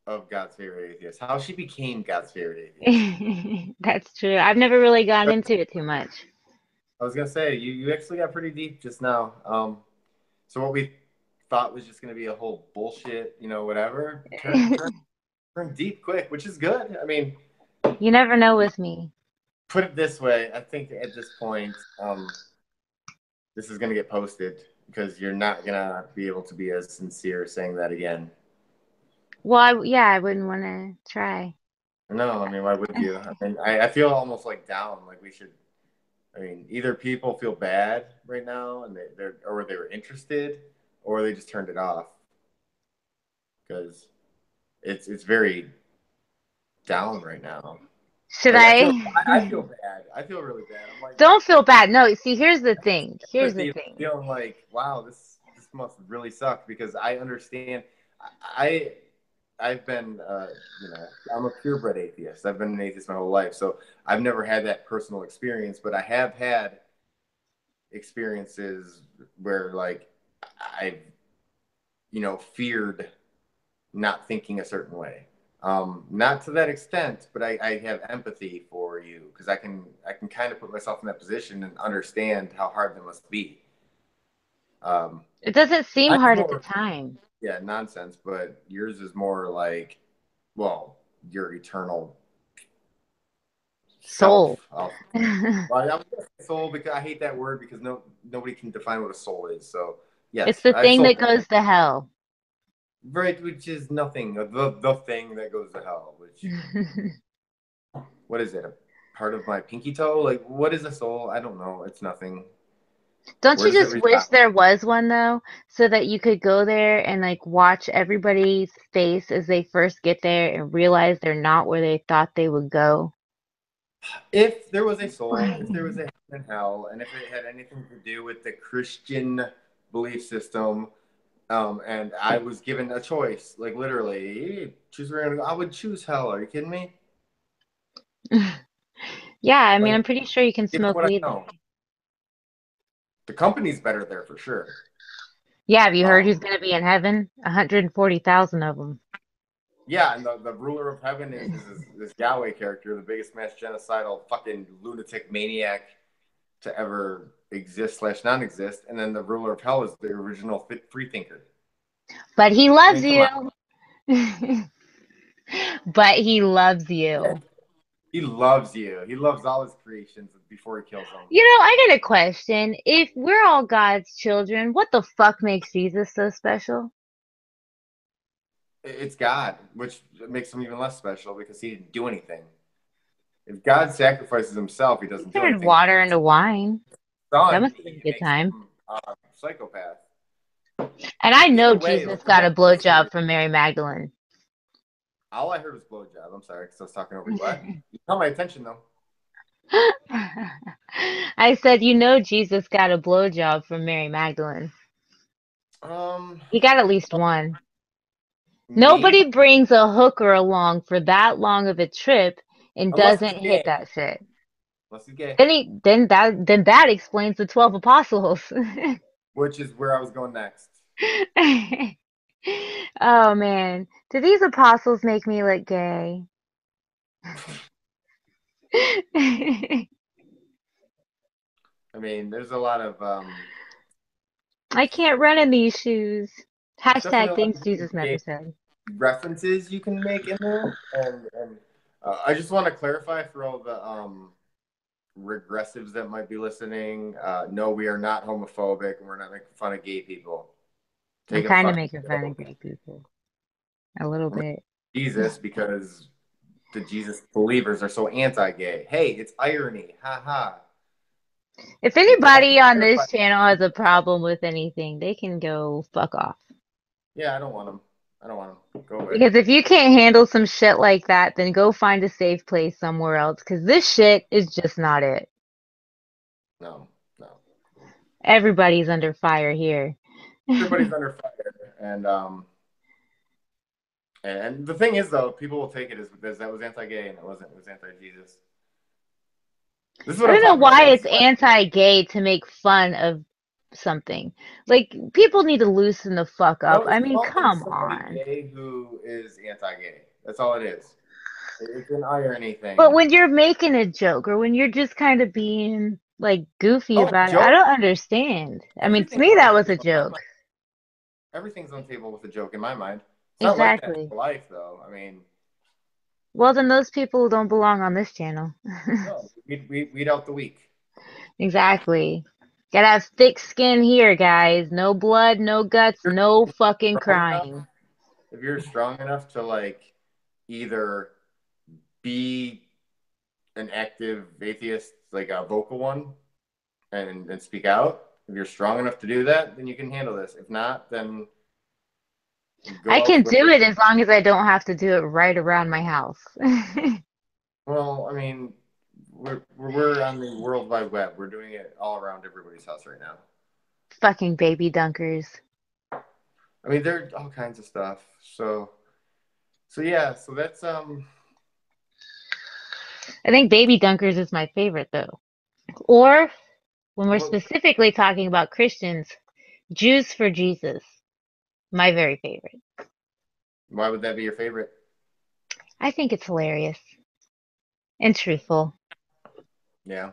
of God's favorite atheist. How she became God's favorite atheist. That's true. I've never really gotten into it too much. I was gonna say you actually got pretty deep just now. So what we thought was just gonna be a whole bullshit, whatever, turned deep quick, which is good. I mean, You never know with me. put it this way, I think at this point, this is gonna get posted because you're not gonna be able to be as sincere saying that again. Well, yeah, I wouldn't want to try. No, I mean, why would you? I mean, I feel almost like down. Like we should. I mean, either people feel bad right now and they were interested, or they just turned it off because it's very down right now. Should Like I? I feel bad. I feel really bad. I'm like Don't feel bad. No, see, here's the thing. Here's the empathy, thing. feeling like wow, this must really suck because I understand. I I've been I'm a purebred atheist. I've been an atheist my whole life, so I've never had that personal experience, but I have had experiences where like I've feared not thinking a certain way. Not to that extent, but I have empathy for you because I can kind of put myself in that position and understand how hard that must be. Um, It doesn't seem Mine's hard at the more time. nonsense, but yours is more like well your eternal Soul. self. Well, I was gonna say soul because I hate that word because nobody can define what a soul is. So It's yes, the I thing soul that goes to hell. right, which is nothing. The thing that goes to hell, which what is it? A part of my pinky toe? Like, what is a soul? I don't know. It's nothing. Don't Where you does it just wish reside? there was one though, so that you could go there and like watch everybody's face as they first get there and realize they're not where they thought they would go? If there was a soul, if there was a heaven and hell, and if it had anything to do with the Christian belief system, and I was given a choice, like literally, choose where you're gonna go, I would choose hell. Are you kidding me? Yeah, I mean, Like, I'm pretty sure you can given smoke what I weed know, there. the company's better there for sure. Yeah, have you heard who's Um, gonna be in heaven? 140,000 of them. yeah, and the ruler of heaven is this Yahweh character, the biggest mass genocidal fucking lunatic maniac to ever exist slash non-exist, and then the ruler of hell is the original free thinker. But he I loves mean, come on. you. But he loves Yeah. you. He loves you. He loves all his creations before he kills them. You know, I got a question. If we're all God's children, what the fuck makes Jesus so special? It's God, which makes him even less special because he didn't do anything. If God sacrifices himself, he He doesn't do turned anything. water into wine. That Son, must have been a he good makes time. him a psychopath. And I know Either way, like Jesus the got a whole history. blowjob from Mary Magdalene. All I heard was blowjob. I'm sorry, because I was talking over you. What? You caught my attention though. I said, you know, Jesus got a blowjob from Mary Magdalene. Um, He got at least one. maybe Nobody brings a hooker along for that long of a trip and unless he's doesn't hit gay. that shit. Unless he's gay, Then that explains the 12 apostles. which is where I was going next. Oh man, do these apostles make me look gay? I mean, there's a lot of I can't run in these shoes. there's Hashtag definitely a lot things of Jesus never gay said. references you can make in there, and I just want to clarify for all the regressives that might be listening. No, we are not homophobic, and we're not making fun of gay people. I'm Take a kind of fucking making fun of joke. gay people. A little We're bit. Jesus because the Jesus believers are so anti-gay. Hey, it's irony. Ha ha. If You have to anybody on clarify. this channel has a problem with anything, they can go fuck off. Yeah, I don't want them. I don't want them. Go away. Because if you can't handle some shit like that, then go find a safe place somewhere else. Because this shit is just not it. No, no. Everybody's under fire here. Everybody's under fire, and the thing is, though, people will take it as because that was anti-gay and it wasn't. It was anti-Jesus. This is I what I'm don't know talking about. why This it's is why anti-gay to make fun of something. Like, people need to loosen the fuck up. no, I it's mean, calling come somebody on. gay who is anti-gay. That's all it is. It's an irony But thing. when you're making a joke or when you're just kind of being like goofy Oh, about it, I joke! don't understand. I mean, to Everything's me, on the that was table a in my joke. mind. Everything's on the table with a joke in my mind. It's not like that in Exactly. real life, though. I mean, Well, then those people don't belong on this channel. no, we weed out the weak. Exactly. Gotta have thick skin here, guys. No blood, no guts, If no you're fucking strong enough, crying. if you're strong enough to like either be an active atheist, like a vocal one, and speak out. If you're strong enough to do that, then you can handle this. If not, then I go can elsewhere. do it as long as I don't have to do it right around my house. Well, I mean, we're on the World Wide Web. We're doing it all around everybody's house right now. Fucking baby dunkers. I mean, there's all kinds of stuff. So yeah, so that's I think baby dunkers is my favorite though. Or when we're what, specifically talking about Christians, Jews for Jesus. My very favorite. why would that be your favorite? I think it's hilarious and truthful. Yeah.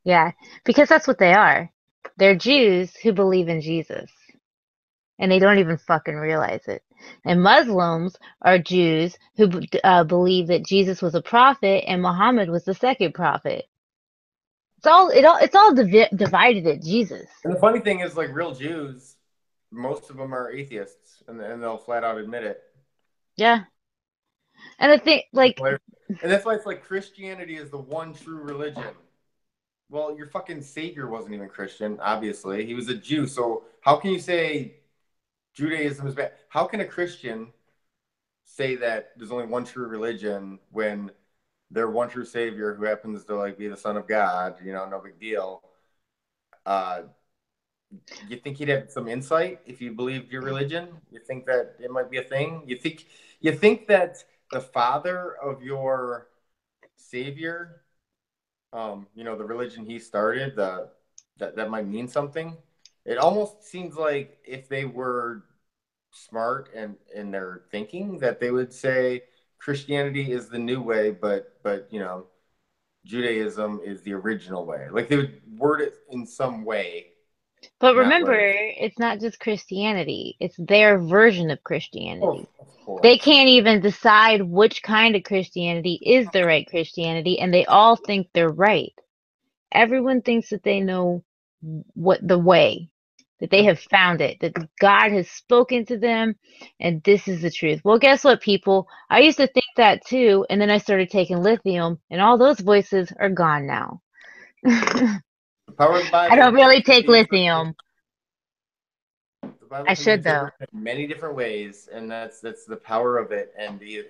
Yeah, because that's what they are. They're Jews who believe in Jesus, and they don't even fucking realize it. And Muslims are Jews who believe that Jesus was a prophet and Muhammad was the second prophet. It's all divided at Jesus. And the funny thing is, like real Jews, most of them are atheists, and they'll flat out admit it. Yeah, and the thing, It's like, hilarious. And that's why it's like Christianity is the one true religion. Well, your fucking savior wasn't even Christian, obviously. He was a Jew. So how can you say Judaism is bad? How can a Christian say that there's only one true religion when their one true savior, who happens to like be the son of God, no big deal. Uh, you think he'd have some insight if you believed your religion? You think that it might be a thing? You think that the father of your savior, the religion he started, that might mean something? It almost seems like if they were smart and in their thinking, that they would say Christianity is the new way, but Judaism is the original way. Like they would word it in some way, But not remember, like, it's not just Christianity, it's their version of Christianity. oh, of They course. can't even decide which kind of Christianity is the right Christianity, and they all think they're right. Everyone thinks that they know what the way, that they Yep. have found it, that God has spoken to them, and this is the truth. Well, guess what, people? I used to think that too, and then I started taking lithium, and all those voices are gone now. The power of the I don't Bible really can take be interpreted. lithium. The Bible I can be should though. interpreted in many different ways, and that's the power of it. And the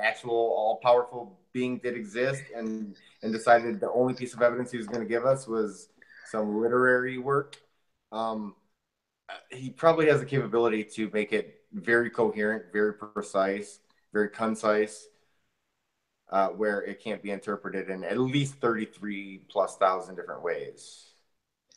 actual all powerful being did exist, and decided the only piece of evidence he was going to give us was some literary work. Um, he probably has the capability to make it very coherent, very precise, very concise, where it can't be interpreted in at least 33 plus thousand different ways.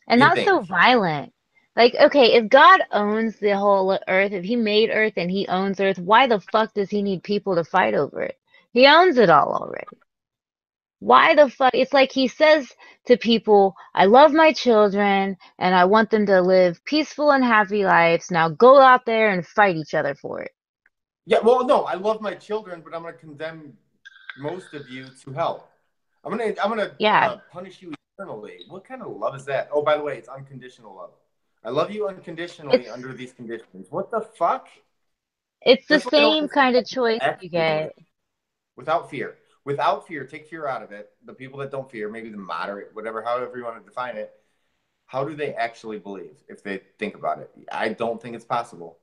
And You'd not so think. violent. Like, okay, if God owns the whole earth, if he made earth and he owns earth, why the fuck does he need people to fight over it? He owns it all already. Why the fuck? It's like he says to people, I love my children and I want them to live peaceful and happy lives. Now go out there and fight each other for it. Yeah, well, no, I love my children, but I'm going to condemn most of you to hell. I'm gonna Yeah, punish you eternally. What kind of love is that? Oh, by the way, it's unconditional love. I love you unconditionally it's under these conditions. What the fuck? it's the That's what I don't same understand. kind of choice you Actually believe get. without fear. Without fear, take fear out of it. The people that don't fear, maybe the moderate, whatever, however you want to define it. How do they actually believe if they think about it? I don't think it's possible.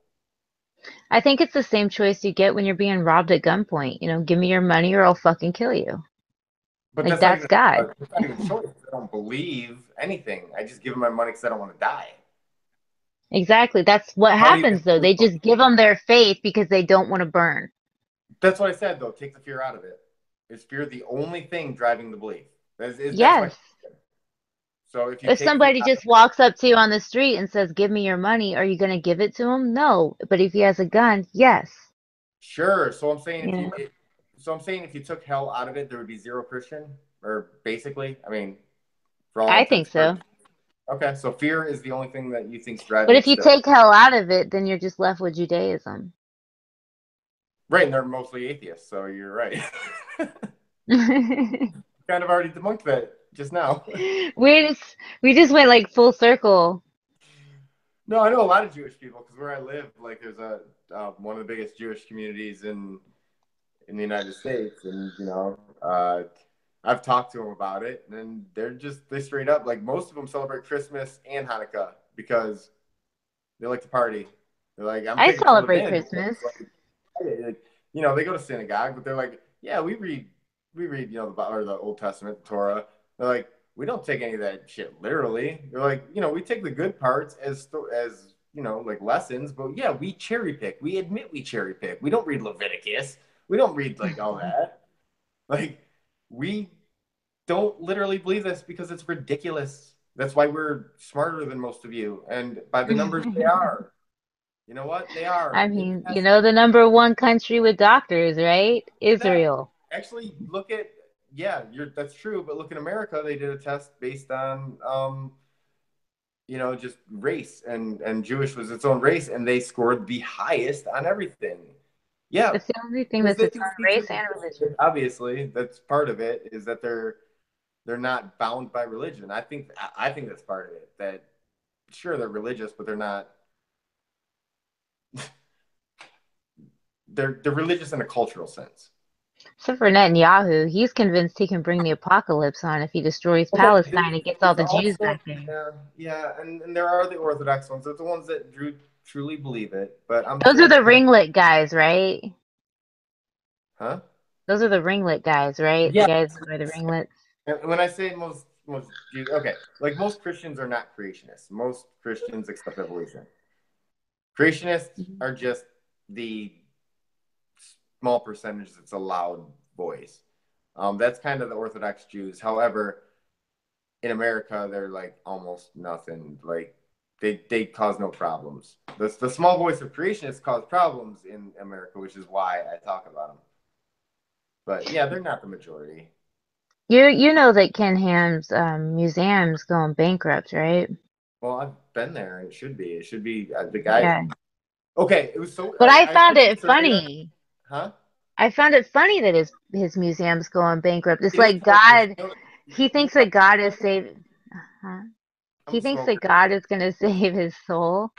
I think it's the same choice you get when you're being robbed at gunpoint. Give me your money or I'll fucking kill you. But Like that's not that's even God. that's not even choice. I don't believe anything. I just give them my money because I don't want to die. Exactly. That's what How do you happens though. actually They believe? just give them their faith because they don't want to burn. That's what I said though. Take the fear out of it. Is fear the only thing driving the belief? That's my Yes. question. So if you If take fear somebody out of just walks up to you on the street and says, "Give me your money," are you going to give it to him? No. But if he has a gun, yes. sure. So I'm saying You know, if you took hell out of it, there would be zero Christian, or basically. I mean, for all I think intents and so. purposes. Okay, so fear is the only thing that you think's But driving if it you still. take hell out of it, then you're just left with Judaism. Right, and they're mostly atheists, so you're right. we Kind of already debunked that just now. we just went like full circle. No, I know a lot of Jewish people because where I live, like, there's a one of the biggest Jewish communities in the United States, and I've talked to them about it, and they straight up, like, most of them celebrate Christmas and Hanukkah because they like to party. They're like, I'm I taking till the celebrate end. Christmas. Like, they go to synagogue, but they're like, yeah, we read, the Old Testament, the Torah. They're like, we don't take any of that shit literally. They're like, we take the good parts as like lessons, but yeah, we cherry pick. We admit we cherry pick. We don't read Leviticus. We don't read like all that. Like, we don't literally believe this because it's ridiculous. That's why we're smarter than most of you, and by the numbers, they are. You know what? They I are. They mean, test the number one country with doctors, right? that. Israel. Actually, look at, yeah, that's true. But look in America, they did a test based on just race, and Jewish was its own race, and they scored the highest on everything. Yeah, It's the only thing because that's they its can own speak to race the and religion. truth. Obviously, that's part of it. Is that they're not bound by religion. I think that's part of it. That sure they're religious, but they're not. They're religious in a cultural sense. Except for Netanyahu, he's convinced he can bring the apocalypse on if he destroys Okay, Palestine and gets all there's the Jews also back there. yeah, and there are the Orthodox ones. They're the ones that truly believe it. But I'm Those are saying, the ringlet guys, right? huh? Those are the ringlet guys, right? The Yeah. guys who wear the ringlets. And when I say most Jews, okay, like most Christians are not creationists. Most Christians accept evolution. Creationists are just the small percentage that's a loud voice. That's kind of the Orthodox Jews. However, in America, they're like almost nothing. Like they cause no problems. The small voice of creationists cause problems in America, which is why I talk about them. But yeah, they're not the majority. You know that Ken Ham's museum's going bankrupt, right? Well, I've been there. It should be. It should be the guy. Yeah. Okay, it was so. But I I found did a it survey on. funny. Huh? I found it funny that his museum's going bankrupt. It's It is like hilarious. God, You he know thinks what that God I is think? saving. Huh? I'm He a thinks that smoker. God is going to save his soul,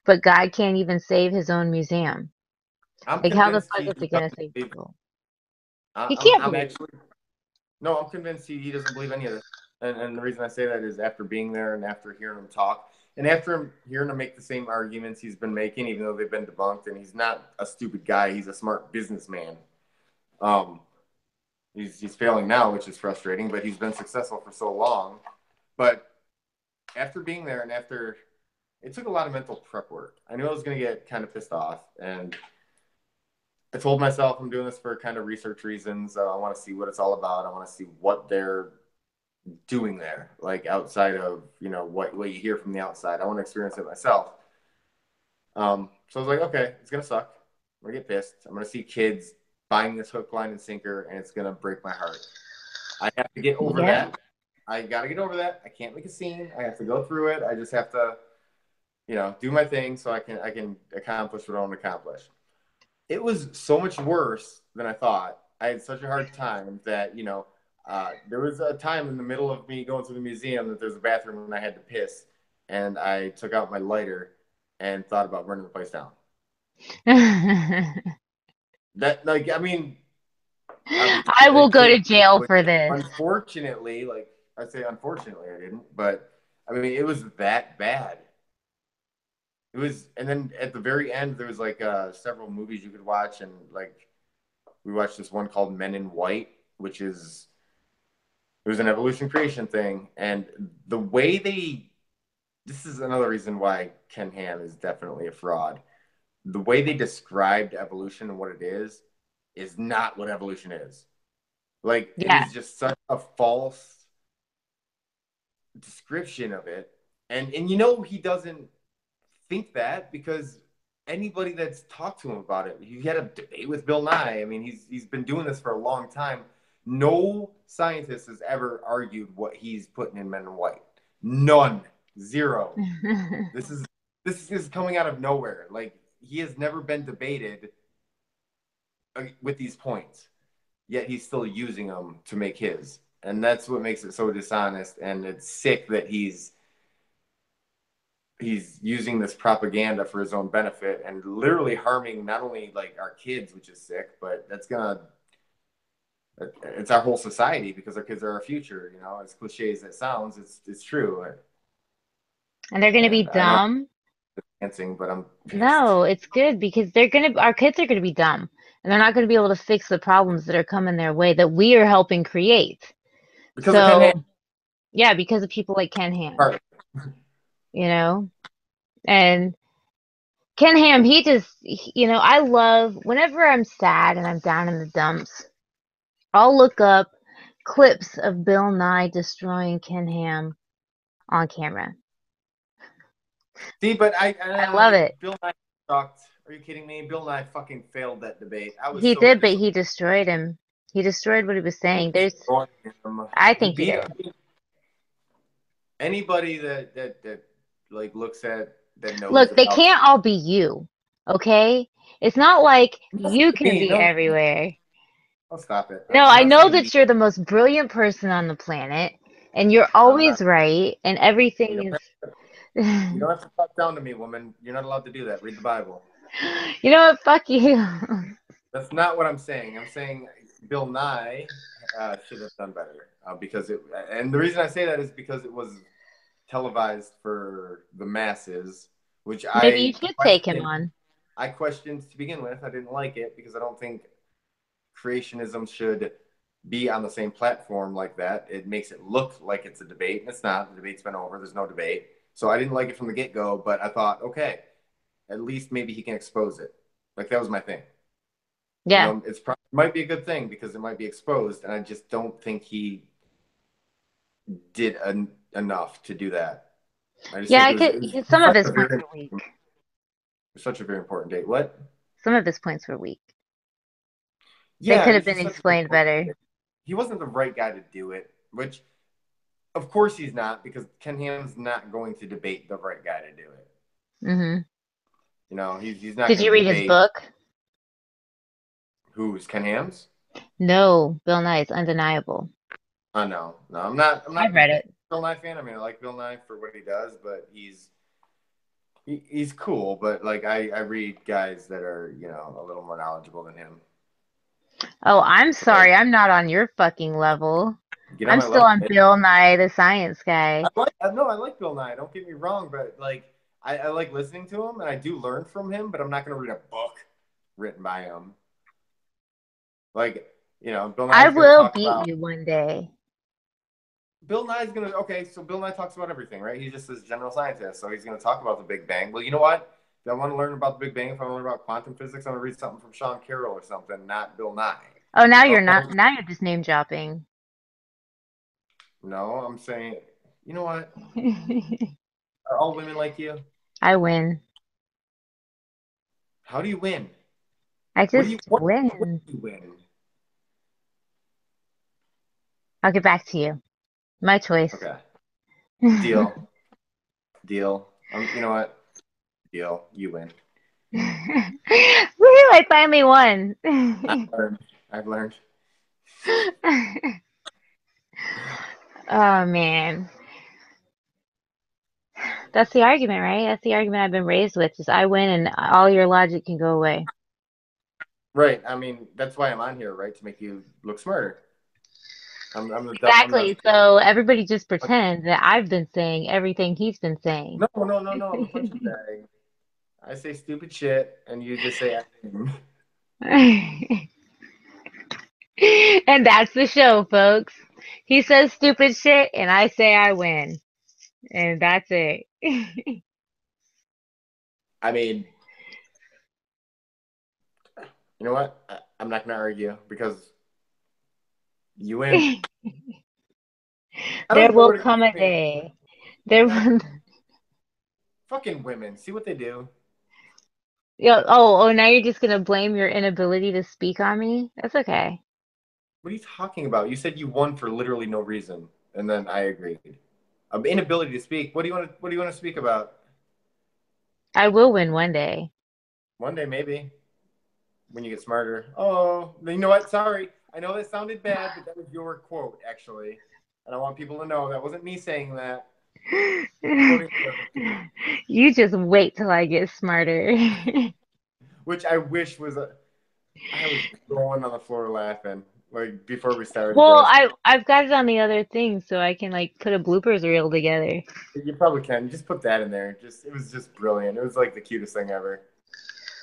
but God can't even save his own museum. I'm Like, how the convinced fuck is he he going to doesn't save believe. his soul? I- He I'm can't I'm believe. actually no. I'm convinced he doesn't believe any of this. And the reason I say that is after being there and after hearing him talk and after hearing him make the same arguments he's been making, even though they've been debunked. And he's not a stupid guy. He's a smart businessman. Um, he's failing now, which is frustrating. But he's been successful for so long. But after being there and after it took a lot of mental prep work. I knew I was going to get kind of pissed off, and I told myself I'm doing this for kind of research reasons. I want to see what it's all about. I want to see what they're doing there, like outside of what you hear from the outside. I want to experience it myself. So I was like, okay, it's gonna suck. I'm gonna get pissed. I'm gonna see kids buying this hook, line, and sinker, and it's gonna break my heart. I have to get over Yep. that. I gotta get over that. I can't make a scene. I have to go through it. I just have to, do my thing so I can accomplish what I want to accomplish. It was so much worse than I thought. I had such a hard time that there was a time in the middle of me going to the museum that there's a bathroom and I had to piss, and I took out my lighter and thought about burning the place down. That like I mean obviously I I will go to didn't. jail for this. Unfortunately, like I say, unfortunately I didn't. But I mean it was that bad. It was, and then at the very end, there was like several movies you could watch, and like we watched this one called Men in White, which is it was an evolution creation thing, and the way they this is another reason why Ken Ham is definitely a fraud. The way they described evolution and what it is not what evolution is. Like it Yeah. is just such a false description of it, and he doesn't think that because anybody that's talked to him about it, he had a debate with Bill Nye. I mean, he's been doing this for a long time. No scientist has ever argued what he's putting in Men in White. None, zero. This is this is coming out of nowhere. Like he has never been debated with these points, yet he's still using them to make his, and that's what makes it so dishonest. And it's sick that he's using this propaganda for his own benefit and literally harming not only like our kids, which is sick, but it's our whole society because our kids are our future. As cliche as it sounds, it's true. And they're going to be And I know dumb. I'm dancing, but I'm pissed No, it's good because our kids are going to be dumb and they're not going to be able to fix the problems that are coming their way that we are helping create. because of Ken Ham. So, yeah, because of people like Ken Ham, Part. you know? And Ken Ham, I love whenever I'm sad and I'm down in the dumps, I'll look up clips of Bill Nye destroying Ken Ham on camera. See, but I love it. Bill Nye sucked. Are you kidding me? Bill Nye fucking failed that debate. I was He so did, but disappointed. he destroyed him. He destroyed what he was He saying. destroyed him. I He think he beat did. him. Anybody that like looks at that knows Look, they about can't all be you, okay? It's not like you can me. be No, everywhere. I'll stop it. No, I'm I not know saying me. that you're the most brilliant person on the planet, and you're I'm not. always right, and You everything don't, is. you don't have to talk down to me, woman. You're not allowed to do that. Read the Bible. You know what? Fuck you. That's not what I'm saying. I'm saying Bill Nye should have done better because it. And the reason I say that is because it was televised for the masses, which Maybe you should take him on. I questioned to begin with. I didn't like it because I don't think creationism should be on the same platform like that. It makes it look like it's a debate, and it's not. The debate's been over. There's no debate. So I didn't like it from the get go, but I thought, okay, at least maybe he can expose it. Like that was my thing. Yeah. It's probably might be a good thing because it might be exposed, and I just don't think he did enough to do that. I just Yeah, think I could. it was Some of such his a points very were weak. such a very important date. What? Some of his points were weak. They Yeah, could it have was been just such a very explained important better. date. He wasn't the right guy to do it, which of course he's not because Ken Ham's not going to debate the right guy to do it. Hmm. He's not Did going you to read his debate book? who's Ken Ham's. No, Bill Nye is undeniable. No, I'm not. I'm not I've a big read it. Bill Nye fan. I mean, I like Bill Nye for what he does, but he's cool. But like, I read guys that are a little more knowledgeable than him. Oh, I'm So sorry. I'm not on your fucking level. get on I'm my still level. on Bill Nye, the science guy. I like Bill Nye. Don't get me wrong, but like I like listening to him and I do learn from him, but I'm not going to read a book written by him. Like Bill I Nye's going to will talk beat about. you one day. Bill Nye's going to okay. So Bill Nye talks about everything, right? He's just this general scientist, so he's going to talk about the Big Bang. Well, you know what? If I want to learn about the Big Bang, if I want to learn about quantum physics, I'm going to read something from Sean Carroll or something, not Bill Nye. Oh, now you're Oh, not. Now you're just name dropping. no, I'm saying, you know what? Are all women like you? I win. How do you win? I What do you just what win. do you win? I'll get back to you. My choice. Okay, Woohoo, deal, deal. You know what? Deal. You win. I finally won. I've learned. I've learned. Oh man. That's the argument, right? That's the argument I've been raised with is I win and all your logic can go away. Right. I mean, that's why I'm on here, right? To make you look smarter. I'm the Exactly. So everybody just pretend that I've been saying everything he's been saying. no. I'm a punching bag. I say stupid shit, and you just say. And that's the show, folks. He says stupid shit and I say I win. And that's it. I mean, you know what? I'm not gonna argue because you win. I don't There even know will where to go come from a here. day. There Like, will. fucking women. See what they do. Oh, now you're just gonna blame your inability to speak on me? That's okay. What are you talking about? You said you won for literally no reason, and then I agreed. Inability to speak. What do you want to speak about? I will win one day. One day, maybe, when you get smarter. Oh, you know what? Sorry. I know that sounded bad, but that was your quote, actually. And I want people to know that wasn't me saying that. Quoting you, You just wait till I get smarter. which I wish was a. I was rolling on the floor laughing like before we started Well, this. I've got it on the other thing, so I can like put a bloopers reel together. You probably can. Just put that in there. It was just brilliant. It was like the cutest thing ever.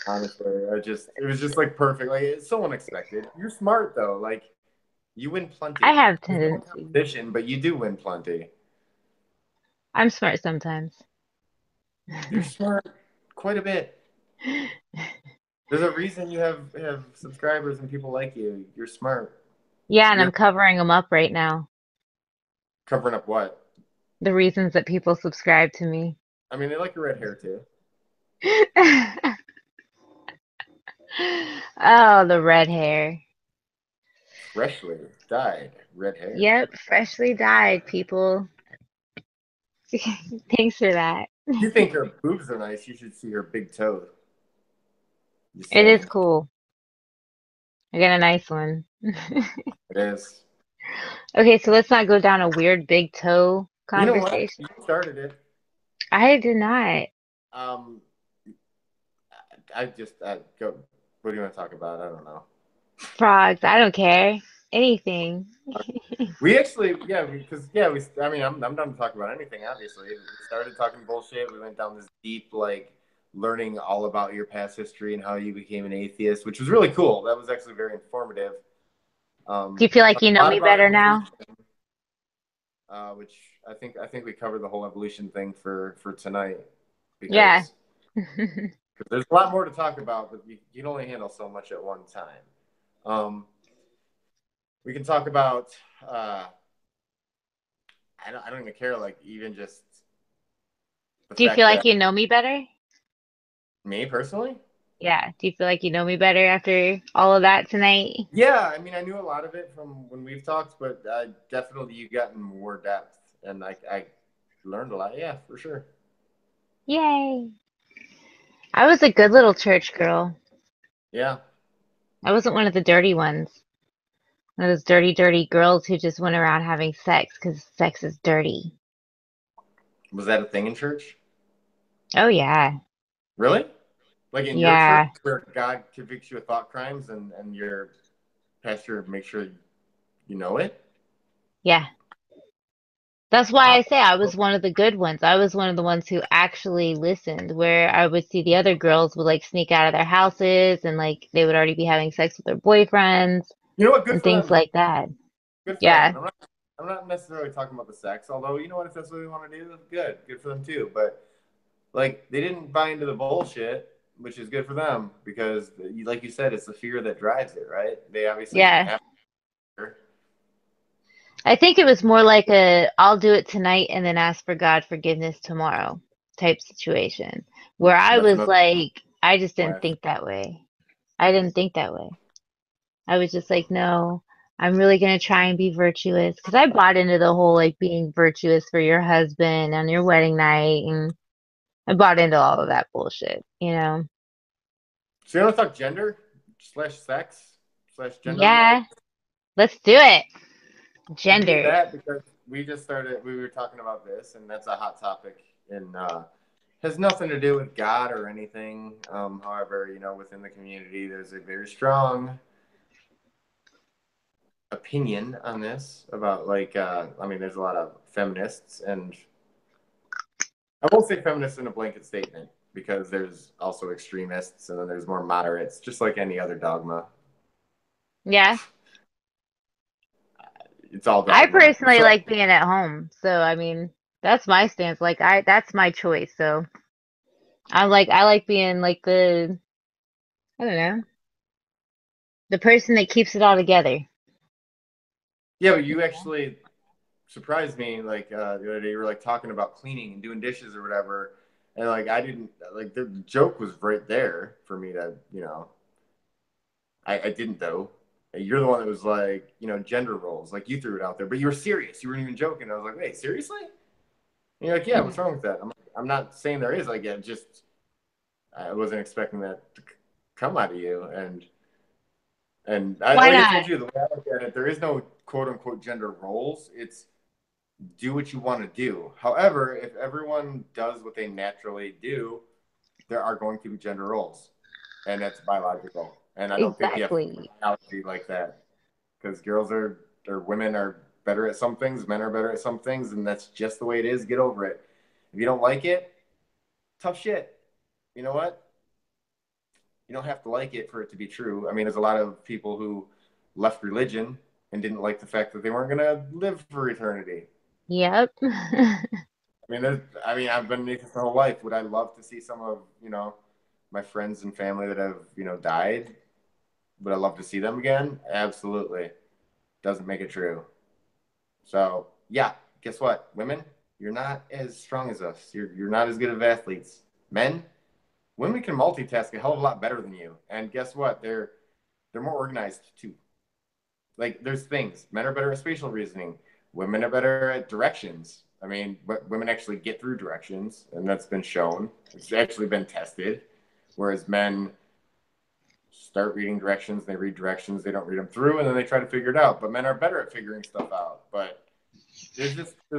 Honestly, it was just like perfect. Like it's so unexpected. You're smart though. Like you win I plenty. have There's no tendencies. competition, but you do win plenty. I'm smart sometimes. You're smart quite a bit. There's a reason you have subscribers and people like you. You're smart. Yeah, and You're I'm covering them up right now. covering up what? The reasons that people subscribe to me. I mean, they like your red hair too. Oh, the red hair. Freshly dyed red hair. Yep, freshly dyed, people. Thanks for that. If you think her boobs are nice, you should see her big toe. Just It is saying. cool. I got a nice one. It is. Okay, so let's not go down a weird big toe You know what? conversation. You started it. I did not. Um, I just go. What do you want to talk about? I don't know. Frogs. I don't care. Anything. We actually, yeah, because yeah, I mean, I'm done to talk about anything. Obviously, we started talking bullshit. We went down this deep, like, learning all about your past history and how you became an atheist, which was really cool. That was actually very informative. Do you feel like Talked you a know lot me about better evolution, now? which I think we covered the whole evolution thing for tonight Yeah. because there's a lot more to talk about, but you can only handle so much at one time. Um, we can talk about. Uh, I don't even care. Like even just the Do you feel fact like that you know me better? me personally, Yeah. Do you feel like you know me better after all of that tonight? yeah. I mean, I knew a lot of it from when we've talked, but definitely you got in more depth, and I learned a lot. Yeah, for sure. Yay. I was a good little church girl. Yeah. I wasn't one of the dirty ones. One of those dirty, dirty girls who just went around having sex because sex is dirty. Was that a thing in church? Oh, yeah. Really? Like in your church Yeah. where God convicts you of thought crimes and your pastor makes sure you know it? Yeah. That's why Wow. I say I was one of the good ones. I was one of the ones who actually listened, where I would see the other girls would like sneak out of their houses and like they would already be having sex with their boyfriends You know what? Good and for things them. like that. Good for them. Yeah. And I'm not necessarily talking about the sex, although you know what, if that's what they want to do, good for them too. But like they didn't buy into the bullshit, which is good for them because, like you said, it's the fear that drives it, right? They obviously didn't Yeah. have fear. I think it was more like a I'll do it tonight and then ask for God forgiveness tomorrow type situation, where I That's was another like, I just didn't flash. think that way. I didn't think that way. I was just like, no, I'm really gonna try and be virtuous because I bought into the whole like being virtuous for your husband on your wedding night, and I bought into all of that bullshit, you know? So you want to talk gender slash sex slash gender roles? Yeah, let's do it. We can do Gender. that because we just started. We were talking about this, and that's a hot topic. And has nothing to do with God or anything. However, within the community, there's a very strong opinion on this about like. I mean, there's a lot of feminists, and I won't say feminists in a blanket statement because there's also extremists, and then there's more moderates, just like any other dogma. Yeah. It's all I dogma. personally So like being at home, so I mean, that's my stance. Like that's my choice. So I like being like I don't know, the person that keeps it all together. yeah, but you actually surprised me like the other day you were like talking about cleaning and doing dishes or whatever, and like I didn't like the joke was right there for me to I didn't though. You're the one that was like gender roles, like you threw it out there, but you were serious, you weren't even joking. I was like, wait, seriously? And you're like, yeah, what's wrong with that? I'm not saying there is, like, yeah, just I wasn't expecting that to come out of you. And Why like I not? told you, the way I look at it, there is no quote unquote gender roles. It's do what you want to do. However, if everyone does what they naturally do, there are going to be gender roles, and that's biological. And I don't think you have to Exactly. analogy like that because girls are or women are better at some things, men are better at some things, and that's just the way it is. Get over it. If you don't like it, tough shit. You know what? You don't have to like it for it to be true. I mean, there's a lot of people who left religion and didn't like the fact that they weren't going to live for eternity. Yep. I've been an atheist my whole life. Would I love to see some of my friends and family that have died? Would I love to see them again? Absolutely. Doesn't make it true. So yeah, guess what, women, you're not as strong as us. You're not as good of athletes. Men, women can multitask a hell of a lot better than you. And guess what? They're more organized too. Like there's things. Men are better at spatial reasoning. Women are better at directions. I mean, women actually get through directions, and that's been shown. It's actually been tested. Whereas men start reading directions, they read directions, they don't read them through, and then they try to figure it out. But men are better at figuring stuff out. But there's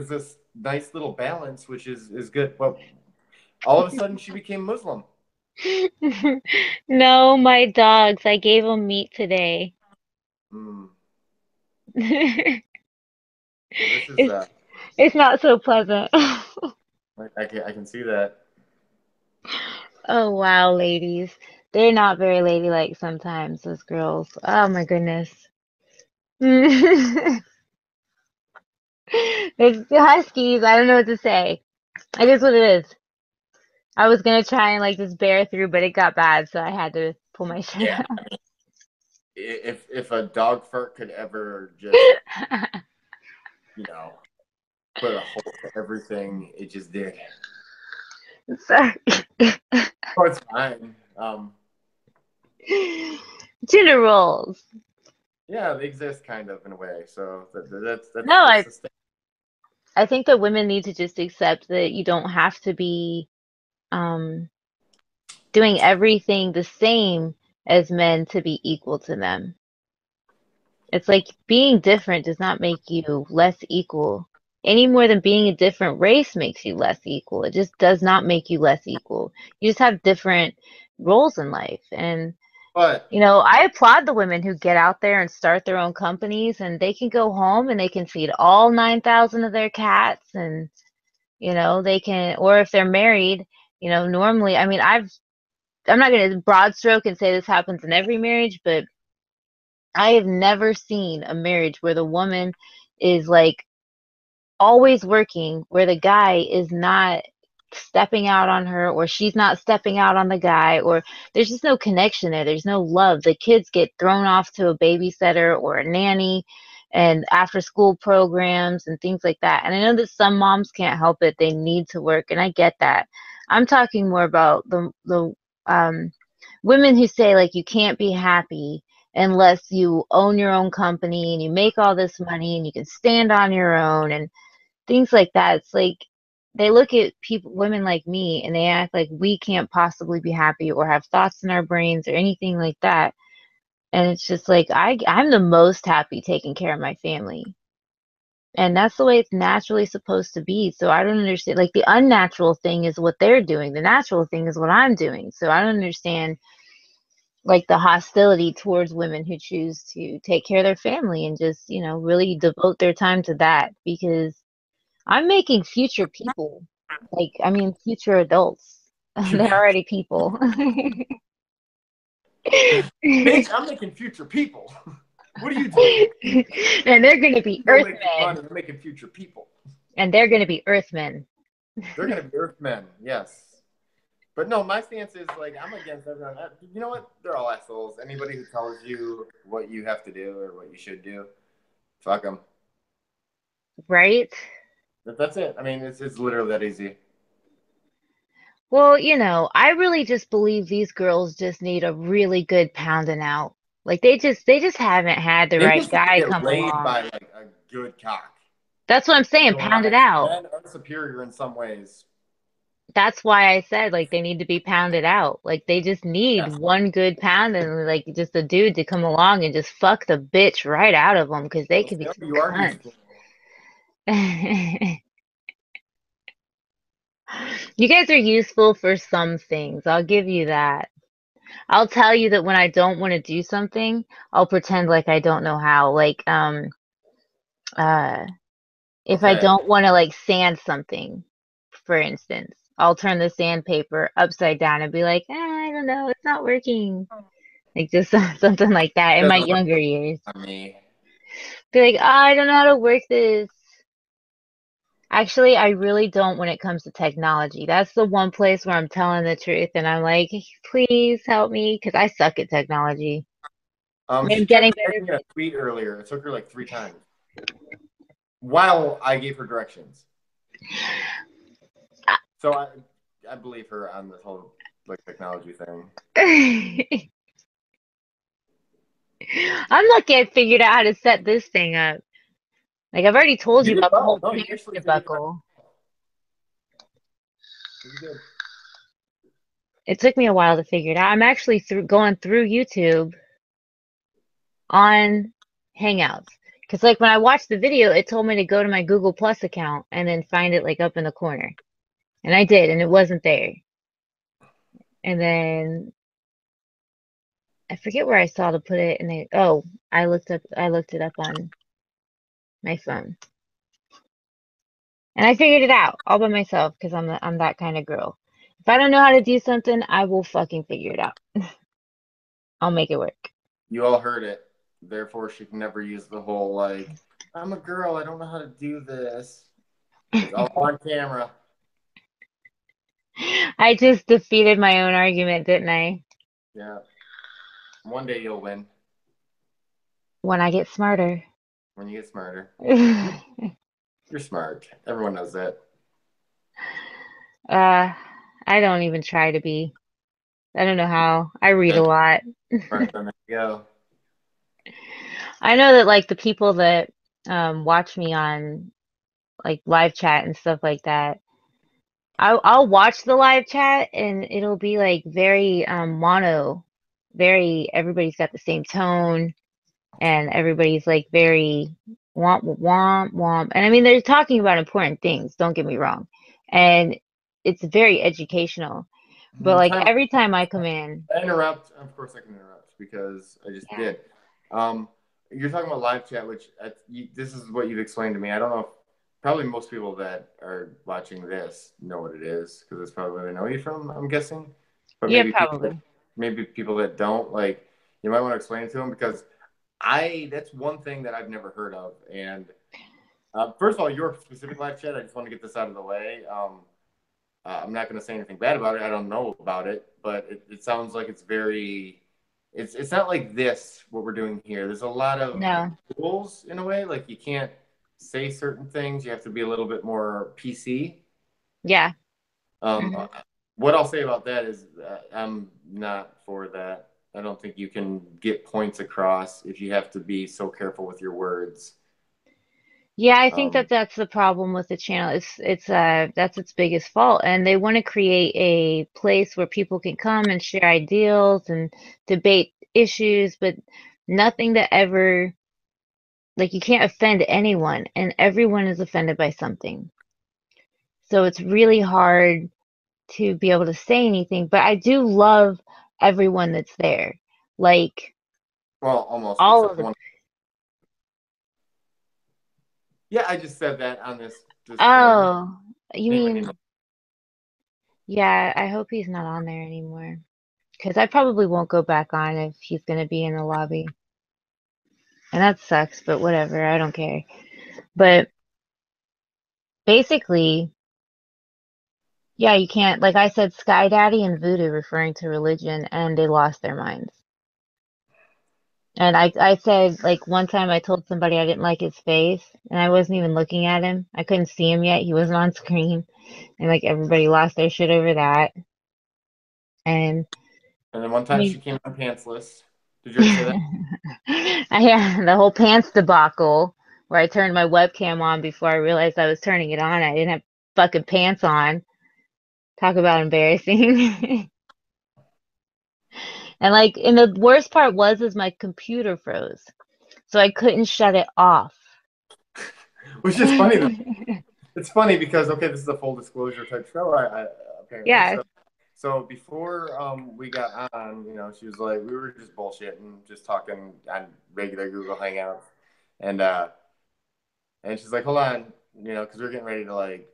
this nice little balance, which is good. But all of a sudden, she became Muslim. No, my dogs. I gave them meat today. Mm. it's Well, this is it's not so pleasant. I can see that. Oh wow, ladies. They're not very ladylike sometimes, those girls. Oh my goodness. It's the Huskies. I don't know what to say. It is what it is. I was gonna try and like just bear through, but it got bad, so I had to pull my shit Yeah. out. If a dog fart could ever just, you know, put a hole to everything, it just did. Sorry. Oh, it's fine. Gender roles. Yeah, they exist kind of in a way. So No, that's I the thing. I think that women need to just accept that you don't have to be um doing everything the same as men to be equal to them. It's like being different does not make you less equal any more than being a different race makes you less equal. It just does not make you less equal. You just have different roles in life. And, But I applaud the women who get out there and start their own companies and they can go home and they can feed all 9,000 of their cats and, they can, or if they're married, normally, I mean, I'm not going to broad stroke and say this happens in every marriage, but I have never seen a marriage where the woman is like always working, where the guy is not stepping out on her or she's not stepping out on the guy, or there's just no connection there. There's no love. The kids get thrown off to a babysitter or a nanny and after school programs and things like that. And I know that some moms can't help it. They need to work, and I get that. I'm talking more about the women who say like you can't be happy unless you own your own company and you make all this money and you can stand on your own and things like that. It's like they look at people, women like me, and they act like we can't possibly be happy or have thoughts in our brains or anything like that. And it's just like I'm the most happy taking care of my family. And that's the way it's naturally supposed to be. So I don't understand. Like the unnatural thing is what they're doing. The natural thing is what I'm doing. So I don't understand like the hostility towards women who choose to take care of their family and just, really devote their time to that because I'm making future people. Like, I mean, future adults. They're already people. bitch, I'm making future people. What are you doing? And they're going to be People making Earthmen. money, I'm making future people. And they're going to be Earthmen. They're gonna be Earthmen, yes. But no, my stance is like I'm against everyone. You know what? They're all assholes. Anybody who tells you what you have to do or what you should do, fuck them. Right? That's it. I mean, it's literally that easy. Well, I really just believe these girls just need a really good pounding out. Like they just haven't had the They right just need to guy get come laid along. by like a good cock. That's what I'm saying, So pound it realize out. men are superior in some ways. That's why I said like they need to be pounded out. Like they just need Yes. one good pound and like just a dude to come along and just fuck the bitch right out of them because they They'll could say, be oh, some you are cunts. useful. You guys are useful for some things. I'll give you that. I'll tell you that when I don't want to do something, I'll pretend like I don't know how. Like uh if I Okay. don't want to like sand something, for instance, I'll turn the sandpaper upside down and be like, I don't know, it's not working. Like just something like that in my Doesn't work younger years. on me. Be like, I don't know how to work this. Actually, I really don't when it comes to technology. That's the one place where I'm telling the truth and I'm like, please help me because I suck at technology. I mean, She I'm tried getting to write better, me a but tweet earlier. It took her like 3 times while I gave her directions. So I believe her on this whole like technology thing. I'm lucky I figured out how to set this thing up. Like I've already told You you did about the well. whole No, you parent actually figured it out. debacle. You did. It took me a while to figure it out. I'm actually going through YouTube on Hangouts. Because like when I watched the video, it told me to go to my Google Plus account and then find it like up in the corner. And I did, and it wasn't there. And then I forget where I saw to put it, and I looked it up on my phone, and I figured it out all by myself because I'm that kind of girl. If I don't know how to do something, I will fucking figure it out. I'll make it work. You all heard it. Therefore, she can never use the whole like, "I'm a girl. I don't know how to do this." It's all on camera. I just defeated my own argument, didn't I? Yeah. One day you'll win When I get smarter. when you get smarter. You're smart. Everyone knows that. Uh, I don't even try to be. I don't know how. I read a lot. Smart, then there you go. I know that like the people that watch me on like live chat and stuff like that, I'll watch the live chat and it'll be like very mono, very everybody's got the same tone and everybody's like very womp womp womp. And I mean they're talking about important things, don't get me wrong. And it's very educational. But like Time every time I come in, I interrupt. Of course, I can interrupt because I just yeah. did. Um, you're talking about live chat, which this is what you've explained to me. I don't know if probably most people that are watching this know what it is because it's probably where they know you from. I'm guessing, but Yeah, probably. maybe people that don't like you might want to explain it to them because I that's one thing that I've never heard of. And first of all, your specific live chat, I just want to get this out of the way. I'm not going to say anything bad about it. I don't know about it, but it sounds like it's very. It's not like this what we're doing here. There's a lot of No. rules in a way. Like you can't say certain things. You have to be a little bit more PC. Yeah. Um, Hmm. what I'll say about that is I'm not for that. I don't think you can get points across if you have to be so careful with your words. Yeah, I think that Um, that's the problem with the channel. It's that's its biggest fault. And they want to create a place where people can come and share ideals and debate issues, but nothing that ever like you can't offend anyone and everyone is offended by something. So it's really hard to be able to say anything, but I do love everyone that's there. Like well, almost all except of for the one. Yeah, I just said that on this disclaimer. Oh, you Anyone you know. mean yeah, I hope he's not on there anymore. Because I probably won't go back on if he's going to be in the lobby. And that sucks, but whatever. I don't care. But basically, yeah, you can't, like I said, Sky Daddy and Voodoo referring to religion, and they lost their minds. And I said, like, one time I told somebody I didn't like his face, and I wasn't even looking at him. I couldn't see him yet. He wasn't on screen. And, like, everybody lost their shit over that. And, And then one I time she mean, came on pantsless. Did you already say that? the whole pants debacle where I turned my webcam on before I realized I was turning it on. I didn't have fucking pants on. Talk about embarrassing. And the worst part was is my computer froze, so I couldn't shut it off. Which is funny though. It's funny because okay, this is a full disclosure type show. I apparently Yeah. so before we got on, she was like we were just bullshitting, just talking on regular Google Hangouts, and she's like, hold on, because we are getting ready to like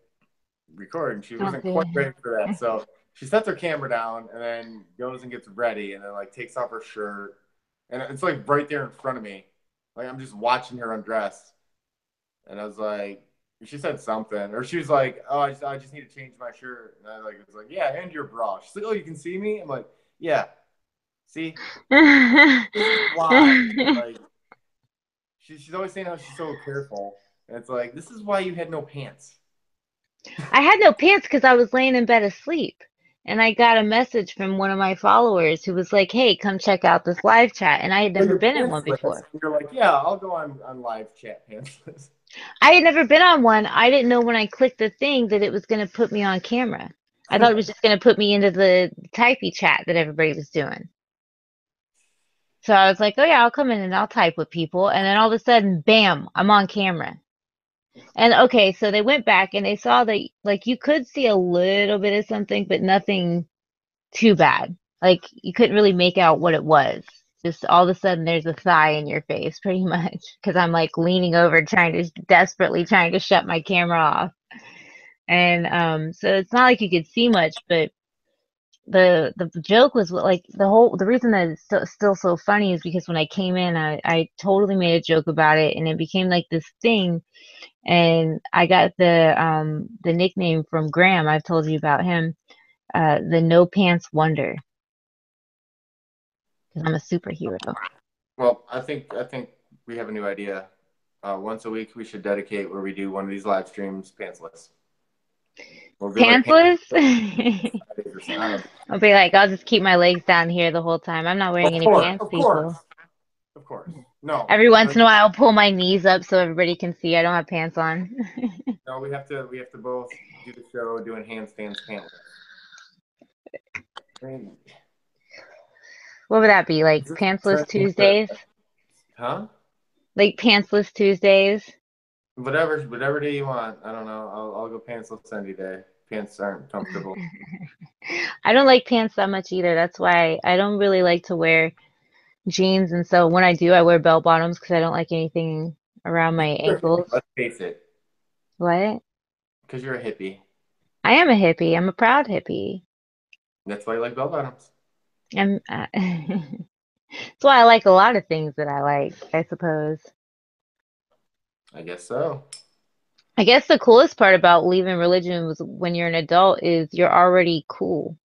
record, and she Don't wasn't do quite it. ready for that. So she sets her camera down and then goes and gets ready, and then like takes off her shirt, and it's like right there in front of me, like I'm just watching her undress, and I was like. She said something, or she was like, "Oh, I just need to change my shirt." And I was like, "Yeah, and your bra." She's like, "Oh, you can see me." I'm like, "Yeah, see, this is why." Like, she's always saying how she's so careful, and it's like, this is why you had no pants. I had no pants because I was laying in bed asleep. And I got a message from one of my followers who was like, "Hey, come check out this live chat." And I had So never you're been in one pantsless, before. and you're like, "Yeah, I'll go on live chat pantsless." I had never been on one. I didn't know when I clicked the thing that it was going to put me on camera. I thought it was just going to put me into the typey chat that everybody was doing. So I was like, oh yeah, I'll come in and I'll type with people. And then all of a sudden, bam, I'm on camera. And okay, so they went back and they saw that like you could see a little bit of something, but nothing too bad. Like you couldn't really make out what it was. Just all of a sudden there's a thigh in your face, pretty much, because I'm like leaning over, desperately trying to shut my camera off. And so it's not like you could see much, but the joke was like the reason that it's still so funny is because when I came in, I totally made a joke about it, and it became like this thing. And I got the nickname from Graham. I've told you about him, the No Pants Wonder, because I'm a superhero. Well, I think we have a new idea. Once a week, we should dedicate where we do one of these live streams pantsless. We'll do like Pantsless? Fridays or something. I don't know. I'll be like, I'll just keep my legs down here the whole time. I'm not wearing Of any course, pants, of course, people. of course. No, Every once but in a while, I'll pull my knees up so everybody can see I don't have pants on. no, we have to both do the show doing handstands pantless. I mean, What would that be? Like is this pantsless turning into, Tuesdays? huh? Like pantsless Tuesdays? Whatever day you want. I don't know. I'll go pantsless any day. Pants aren't comfortable. I don't like pants that much either. That's why I don't really like to wear jeans. And so when I do, I wear bell bottoms because I don't like anything around my ankles. Let's face it, What? because you're a hippie. I am a hippie. I'm a proud hippie. That's why you like bell bottoms. That's why I like a lot of things that I like, I suppose. I guess so. I guess the coolest part about leaving religion was when you're an adult is you're already cool.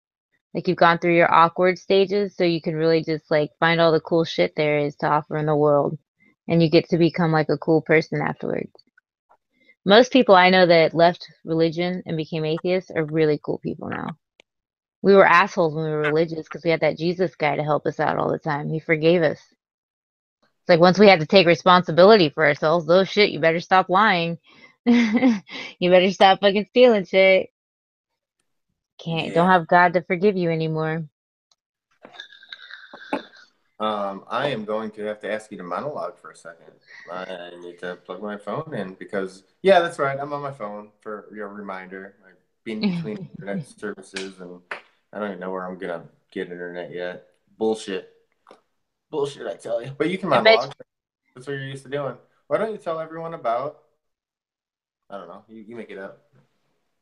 Like you've gone through your awkward stages, so you can really just like find all the cool shit there is to offer in the world. And you get to become like a cool person afterwards. Most people I know that left religion and became atheists are really cool people now. We were assholes when we were religious because we had that Jesus guy to help us out all the time. He forgave us. It's like once we had to take responsibility for ourselves, oh shit, you better stop lying. You better stop fucking stealing shit. Don't Yeah. have God to forgive you anymore. I am going to have to ask you to monologue for a second. I need to plug my phone in because, yeah, that's right. I'm on my phone for your reminder. I've been between internet services and I don't even know where I'm going to get internet yet. Bullshit. Bullshit, I tell you. But you can I bet monologue. That's what you're used to doing. Why don't you tell everyone about, I don't know, you make it up.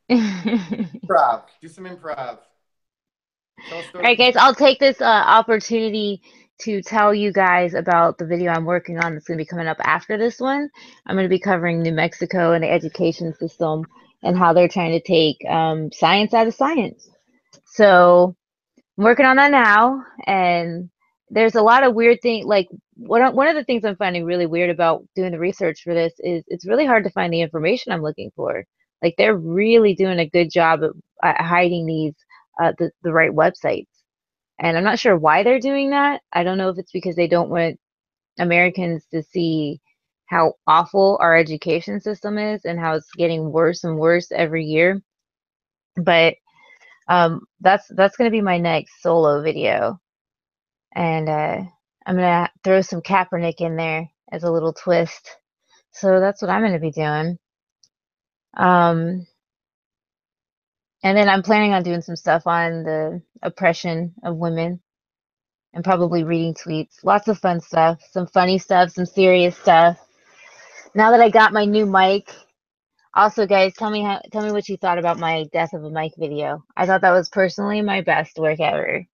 you. Improv. Do some improv. Tell a All story. right, guys, I'll take this opportunity to tell you guys about the video I'm working on that's going to be coming up after this one. I'm going to be covering New Mexico and the education system and how they're trying to take science out of science. So I'm working on that now, and there's a lot of weird things. Like one of the things I'm finding really weird about doing the research for this is it's really hard to find the information I'm looking for. Like they're really doing a good job at hiding these the right websites, and I'm not sure why they're doing that. I don't know if it's because they don't want Americans to see how awful our education system is and how it's getting worse and worse every year. But that's going to be my next solo video, and I'm gonna throw some Kaepernick in there as a little twist. So that's what I'm gonna be doing. Um, and then I'm planning on doing some stuff on the oppression of women and probably reading tweets. Lots of fun stuff, some funny stuff, some serious stuff. Now that I got my new mic, also guys, tell me what you thought about my death of a mic video. I thought that was personally my best work ever. I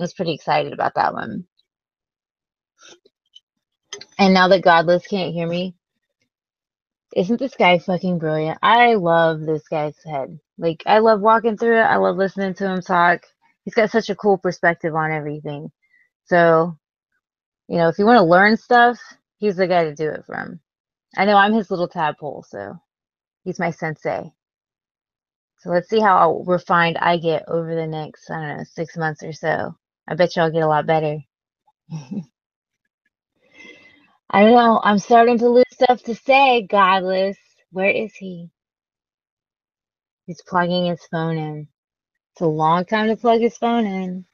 was pretty excited about that one. And now that Godless can't hear me, isn't this guy fucking brilliant? I love this guy's head. Like, I love walking through it. I love listening to him talk. He's got such a cool perspective on everything. So, if you want to learn stuff, he's the guy to do it from. I know I'm his little tadpole, so he's my sensei. So let's see how refined I get over the next, I don't know, 6 months or so. I bet you I'll get a lot better. I don't know. I'm starting to lose stuff to say, Godless. Where is he? He's plugging his phone in. It's a long time to plug his phone in.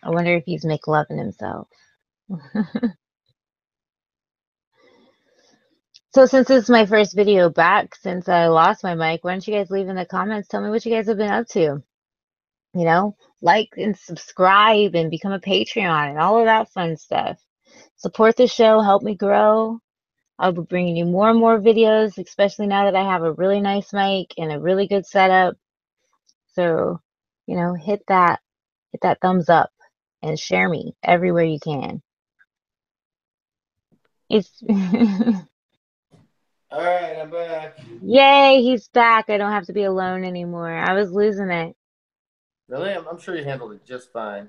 I wonder if he's McLovin himself. So since this is my first video back since I lost my mic, why don't you guys leave in the comments? Tell me what you guys have been up to. like and subscribe and become a Patreon and all of that fun stuff. Support the show, help me grow. I'll be bringing you more and more videos, especially now that I have a really nice mic and a really good setup. So, hit that thumbs up and share me everywhere you can. It's All right, I'm back. Yay, he's back. I don't have to be alone anymore. I was losing it. Really? I'm sure you handled it just fine.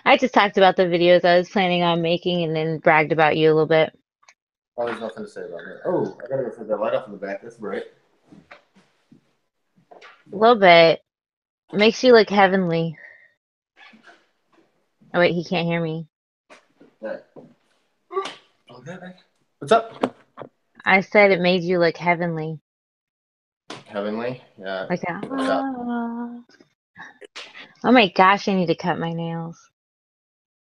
I just talked about the videos I was planning on making and then bragged about you a little bit. Oh, there's nothing to say about me. Oh, I gotta go turn that light off in the back. That's right. A little bit. Makes you look heavenly. Oh wait, he can't hear me. All right. Okay. What's up? I said it made you look heavenly. Heavenly? Yeah. Like, What's up? oh my gosh, I need to cut my nails.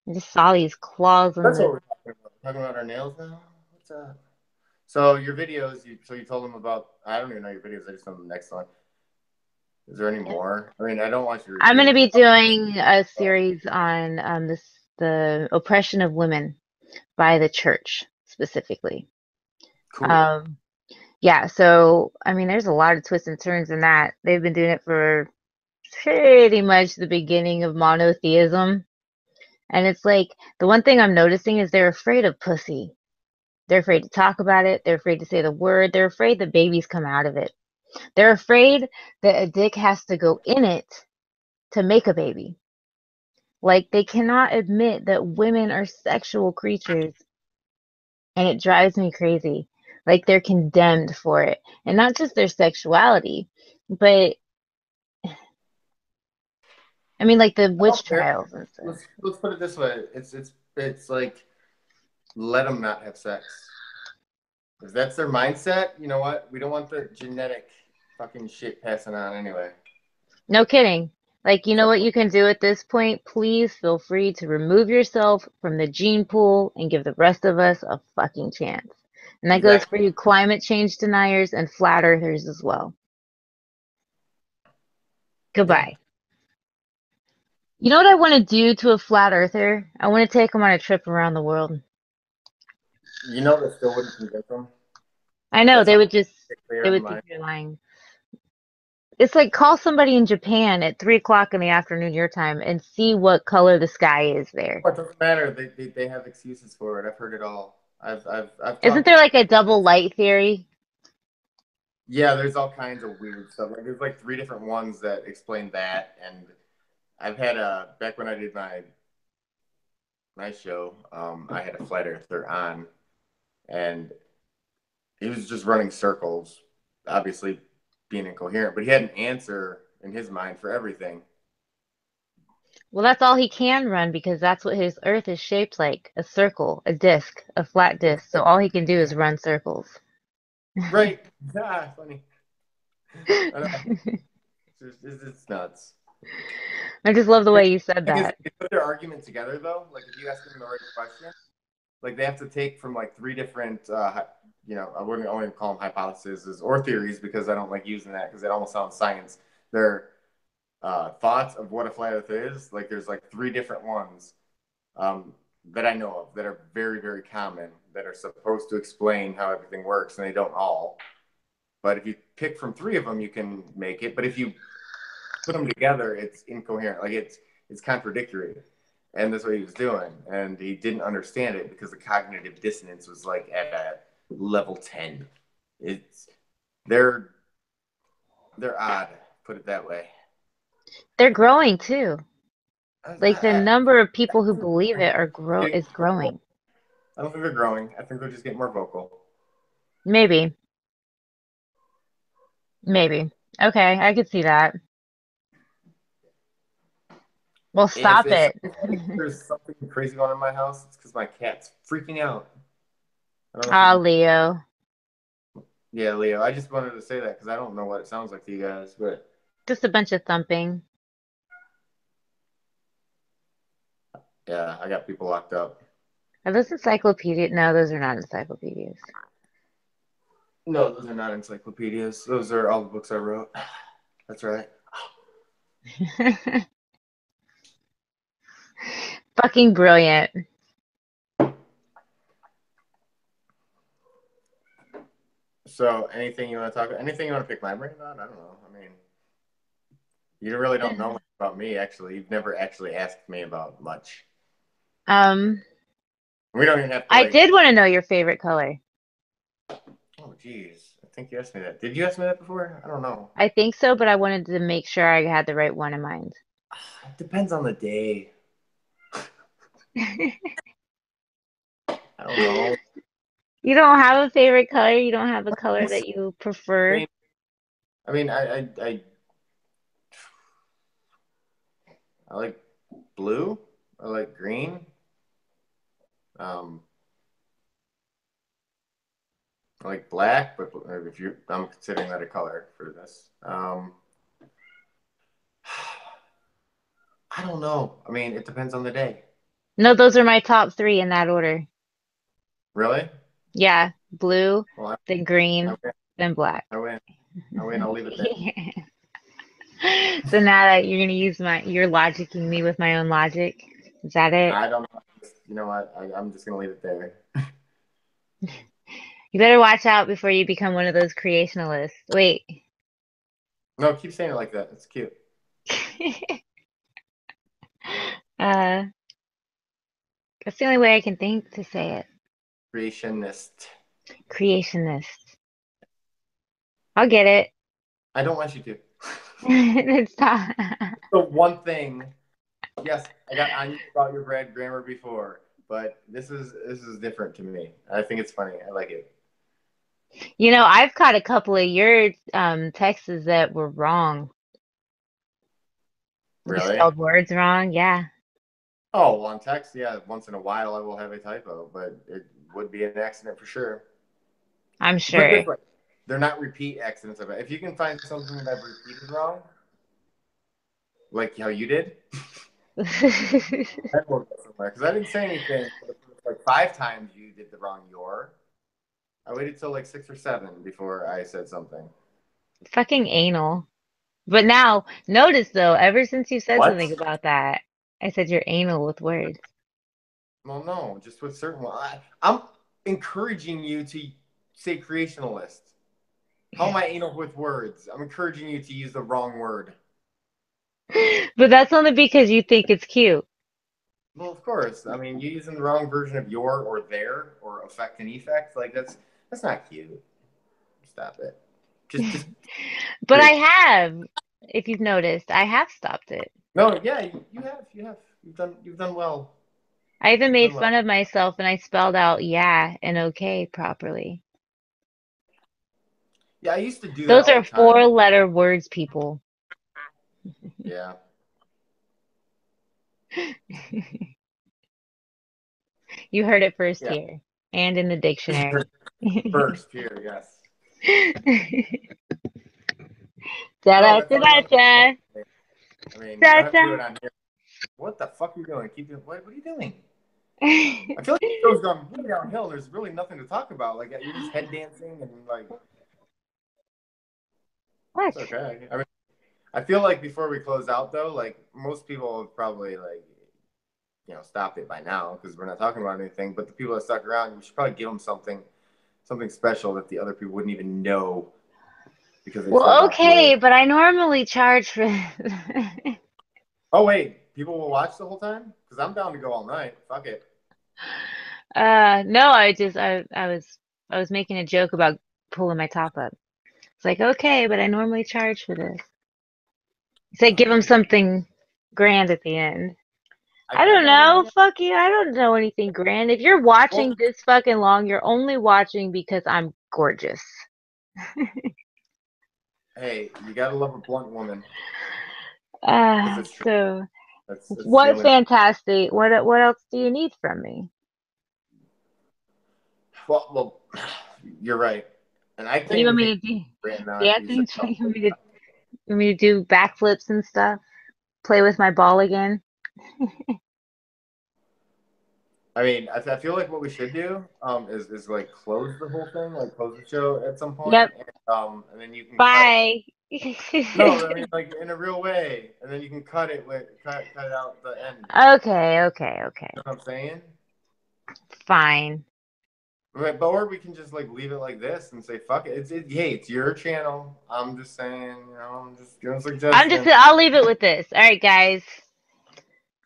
I just saw these claws in That's what the. we're talking about. We're talking about our nails now? What's up? So your videos, so you told them about, I don't even know your videos, I just know the next one. Is there any more? I mean, I don't want you to I'm going repeat to it. be doing a series on the oppression of women by the church specifically. Cool. Um, yeah, so I mean, there's a lot of twists and turns in that. They've been doing it for pretty much the beginning of monotheism. And it's like the one thing I'm noticing is they're afraid of pussy. They're afraid to talk about it. They're afraid to say the word. They're afraid that babies come out of it. They're afraid that a dick has to go in it to make a baby. Like they cannot admit that women are sexual creatures, and it drives me crazy. Like they're condemned for it, and not just their sexuality, but I mean, like the I witch don't care. trials and stuff. Let's put it this way. It's like let them not have sex. If that's their mindset, you know what? We don't want the genetic fucking shit passing on anyway. No kidding. Like, you know So what you can do at this point? Please feel free to remove yourself from the gene pool and give the rest of us a fucking chance. And that goes for exactly. you climate change deniers and flat earthers as well. Yeah. Goodbye. You know what I want to do to a flat earther? I want to take them on a trip around the world. You know that still wouldn't convince them. I know That's they how would just they are they in the would think mind. you're lying. It's like call somebody in Japan at 3 o'clock in the afternoon your time and see what color the sky is there. But it doesn't matter. They have excuses for it. I've heard it all. I've Isn't talked there to. like a double light theory? Yeah, there's all kinds of weird stuff. Like there's like three different ones that explain that, and I've had a back when I did my show, I had a flat earther on, and he was just running circles, obviously being incoherent, but he had an answer in his mind for everything. Well, that's all he can run because that's what his Earth is shaped like, a circle, a disc, a flat disc. So all he can do is run circles. Right? Ah, funny. I know. It's nuts. I just love the The way you said thing is, that. they put their argument together though. Like if you ask them the right question, like they have to take from like three different, I wouldn't only call them hypotheses or theories because I don't like using that because it almost sounds science. They're thoughts of what a flat Earth is. Like there's like three different ones um, that I know of that are very very common that are supposed to explain how everything works, and they don't all. But if you pick from three of them, you can make it. But if you put them together, it's incoherent. Like it's contradictory. And that's what he was doing. And he didn't understand it because the cognitive dissonance was like at a level 10. It's they're they're odd, put it that way. They're growing too. I, Like the I, number of people who I, believe it are grow getting is more vocal. growing. I don't think they're growing. I think they're just getting more vocal. Maybe. Maybe. Okay, I could see that. Well, stop If it. there's something crazy going on in my house, it's because my cat's freaking out. I don't know if you Ah, can. Leo. Yeah, Leo. I just wanted to say that because I don't know what it sounds like to you guys, but Just a bunch of thumping. yeah, I got people locked up. Are those encyclopedias? No, those are not encyclopedias. No, those are not encyclopedias. Those are all the books I wrote. That's right. Fucking brilliant. So, anything you want to talk? Anything you want to pick my brain on? I don't know. I mean, you really don't know much about me. Actually, you've never actually asked me about much. Um, We don't even have to I like. did want to know your favorite color. Oh, geez. I think you asked me that. Did you ask me that before? I don't know. I think so, but I wanted to make sure I had the right one in mind. It depends on the day. I don't know. You don't have a favorite color? You don't have a color that you prefer? I like blue. I like green. Um, I like black, but if you, I'm considering that a color for this. I don't know. I mean, it depends on the day. No, those are my top three in that order. Really? Yeah, blue, Well, then I green, win. then black. I win. I win. I'll leave it there. So now that you're gonna use you're logicking me with my own logic. Is that it? I don't know. You know what? I'm just gonna leave it there. You better watch out before you become one of those creationalists. Wait. No, keep saying it like that. It's cute. uh, that's the only way I can think to say it. Creationist. Creationist. I'll get it. I don't want you to. It's not. The one thing. Yes, I got on you about your bread grammar before, but this is different to me. I think it's funny. I like it. You know, I've caught a couple of your texts that were wrong. You Really? spelled words wrong. Yeah, Oh, well, on text, yeah. Once in a while, I will have a typo, but it would be an accident for sure. I'm Put it sure. this way: they're not repeat accidents. If you can find something that I've repeated wrong, like how you did, then we'll go somewhere. Because I didn't say anything for the first, like 5 times you did the wrong your. I waited till like 6 or 7 before I said something. Fucking anal. But now, notice though, ever since you said What? something about that, I said you're anal with words. Well, no, just with certain. I'm encouraging you to say creationalist. How am I anal with words? I'm encouraging you to use the wrong word. But that's only because you think it's cute. Well, of course. I mean, you're using the wrong version of your or their or affect and effect. Like that's not cute. Stop it. Just But I have, if you've noticed, I have stopped it. no. Yeah, you have you've done well. I even You've made done fun well. of myself and I spelled out yeah and okay properly. Yeah, I used to do that Those all are the time. four-letter words, people. Yeah. You heard it first Yeah. here and in the dictionary. First here, yes. Da No, da that's da how you da want to da do it. I mean, you da don't have to do da. it on here. What the fuck are you doing? Keep doing. What are you doing? I feel like the show's gone way downhill. And there's really nothing to talk about. Like you're just head dancing and like What? it's okay. I mean, I feel like before we close out though, like most people have probably like stopped it by now because we're not talking about anything. But the people that stuck around, we should probably give them something special that the other people wouldn't even know because they chose Well, not to. okay, but I normally charge for Oh wait, people will watch the whole time because I'm down to go all night. Fuck it. no, I was making a joke about pulling my top up. It's like, okay, but I normally charge for this. He said give him something grand at the end. I I don't got it. I know. got it. Fuck you. I don't know anything grand. If you're Well, watching this fucking long, you're only watching because I'm gorgeous. hey, you gotta love a blunt woman because it's true. So That's the what only. fantastic. What else do you need from me? Well, you're right, and I What do can't you want even think me to do? right now. You said Dancing? You want me to do backflips and stuff? Play with my ball again? I mean, I feel like what we should do is like close the whole thing, like close the show at some point, Yep. and then you can cut Bye. No, I mean like in a real way, and then you can cut out the end. Okay, okay, okay. You know what I'm saying? Fine. Right, but or we can just like leave it like this and say fuck it. Hey, it's your channel. I'm just saying, I'm just giving a suggestion. I'll leave it with this. All right, guys.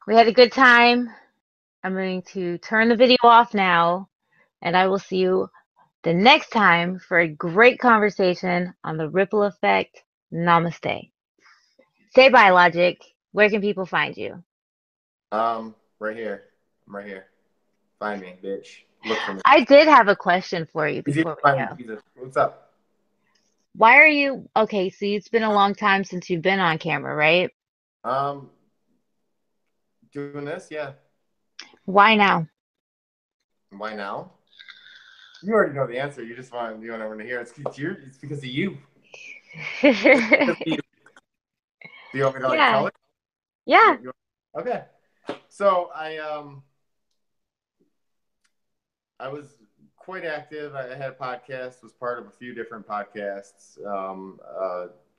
We had a good time. I'm going to turn the video off now, and I will see you the next time for a great conversation on the ripple effect. Namaste. Say bye, Logic. Where can people find you? Right here. I'm right here. Find me, bitch. Look for me. I did have a question for you Easy to before we find me, go. Jesus. What's up? Why are you okay? So it's been a long time since you've been on camera, right? Um, doing this, yeah. Why now? Why now? You already know the answer. You don't want to hear it. It's because of you. It's because of you. Do you want me to like Yeah, tell it? yeah. Okay. So I was quite active. I had a podcast, was part of a few different podcasts.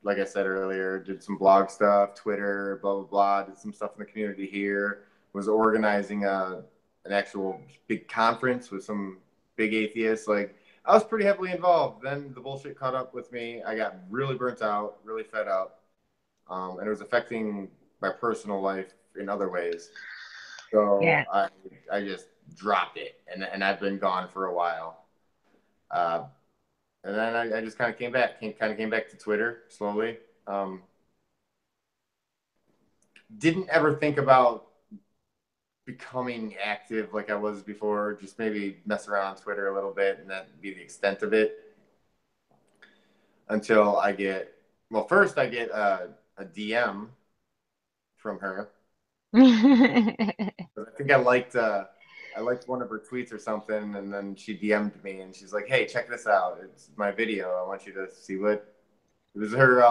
Like I said earlier, did some blog stuff, Twitter, blah, blah, blah. Did some stuff in the community here. Was organizing an actual big conference with some big atheists. Like, I was pretty heavily involved. Then the bullshit caught up with me. I got really burnt out, really fed up. And it was affecting my personal life in other ways. So Yeah. I just dropped it, and I've been gone for a while. Uh, and then I just kind of came back to Twitter slowly. Didn't ever think about becoming active like I was before. Just maybe mess around on Twitter a little bit, and that be the extent of it. Until first I get a DM from her. I think I liked one of her tweets or something, and then she DM'd me and she's like, "Hey, check this out. It's my video. I want you to see what." It was her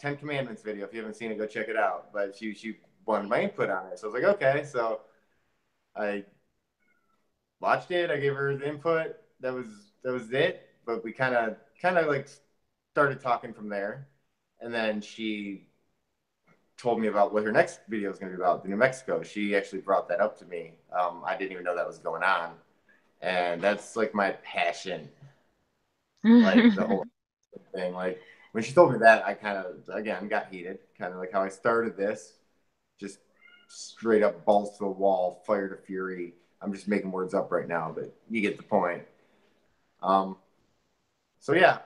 10 Commandments video. If you haven't seen it, go check it out. But she wanted my input on it, so I was like, okay. So I watched it. I gave her the input. That was it. But we kind of like started talking from there, and then she told me about what her next video is going to be about, the New Mexico. She actually brought that up to me. I didn't even know that was going on, and that's like my passion, like the whole thing. Like when she told me that, I kind of again got heated, kind of like how I started this, just straight up balls to the wall, fire to fury. I'm just making words up right now, but you get the point. Um, so yeah,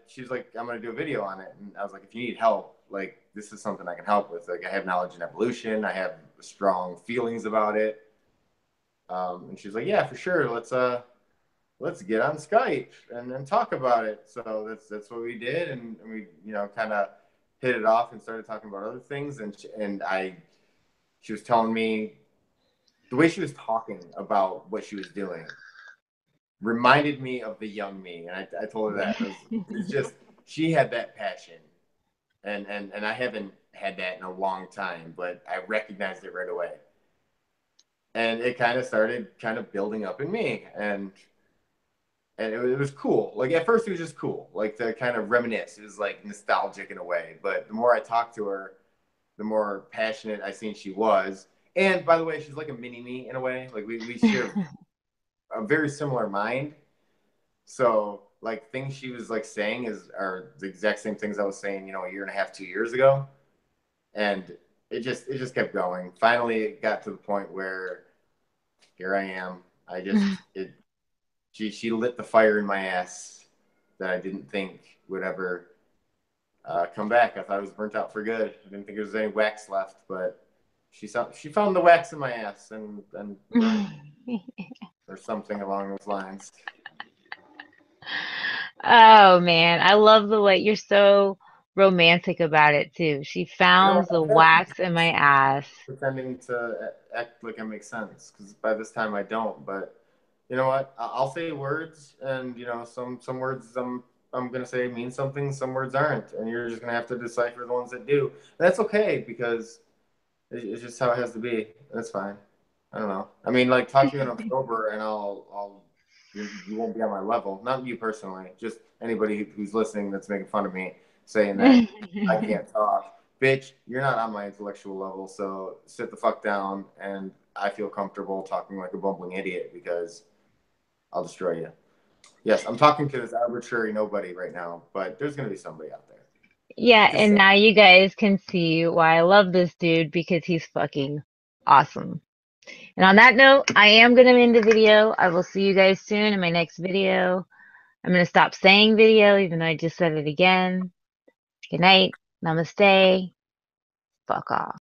she's like, I'm gonna do a video on it, and I was like, if you need help, like this is something I can help with. Like I have knowledge in evolution, I have strong feelings about it. And she's like, yeah, for sure. Let's get on Skype and then talk about it. So that's what we did, and we kind of hit it off and started talking about other things. She was telling me the way she was talking about what she was doing reminded me of the young me, and I told her that it's just she had that passion, and I haven't had that in a long time, but I recognized it right away, and it kind of started kind of building up in me, and it was cool. Like at first, it was just cool, like to kind of reminisce. It was like nostalgic in a way, but the more I talked to her, the more passionate I seen she was. And by the way, she's like a mini me in a way. Like we share a very similar mind. So like things she was like saying are the exact same things I was saying, a year and a half, 2 years ago. And it just kept going. Finally it got to the point where here I am. I just it she lit the fire in my ass that I didn't think would ever come back. I thought it was burnt out for good. I didn't think there was any wax left, but she found the wax in my ass and burnt or something along those lines. Oh man, I love the way you're so romantic about it too. She You know found what? the I'm not wax in my ass. pretending to act like I make sense because by this time I don't. But you know what? I'll say words, and some words I'm gonna say mean something, some words aren't, and you're just gonna have to decipher the ones that do. And that's okay because it's just how it has to be. That's fine. I don't know. I mean, like talk to me when I'm sober, and I'll You won't be on my level. Not you personally, just anybody who's listening that's making fun of me, saying that I can't talk. Bitch, you're not on my intellectual level, so sit the fuck down. And I feel comfortable talking like a bumbling idiot because I'll destroy you. Yes, I'm talking to this arbitrary nobody right now, but there's gonna be somebody out there. Yeah, Just and saying. now you guys can see why I love this dude because he's fucking awesome. And on that note, I am going to end the video. I will see you guys soon in my next video. I'm going to stop saying video, even though I just said it again. Good night. Namaste. Fuck off.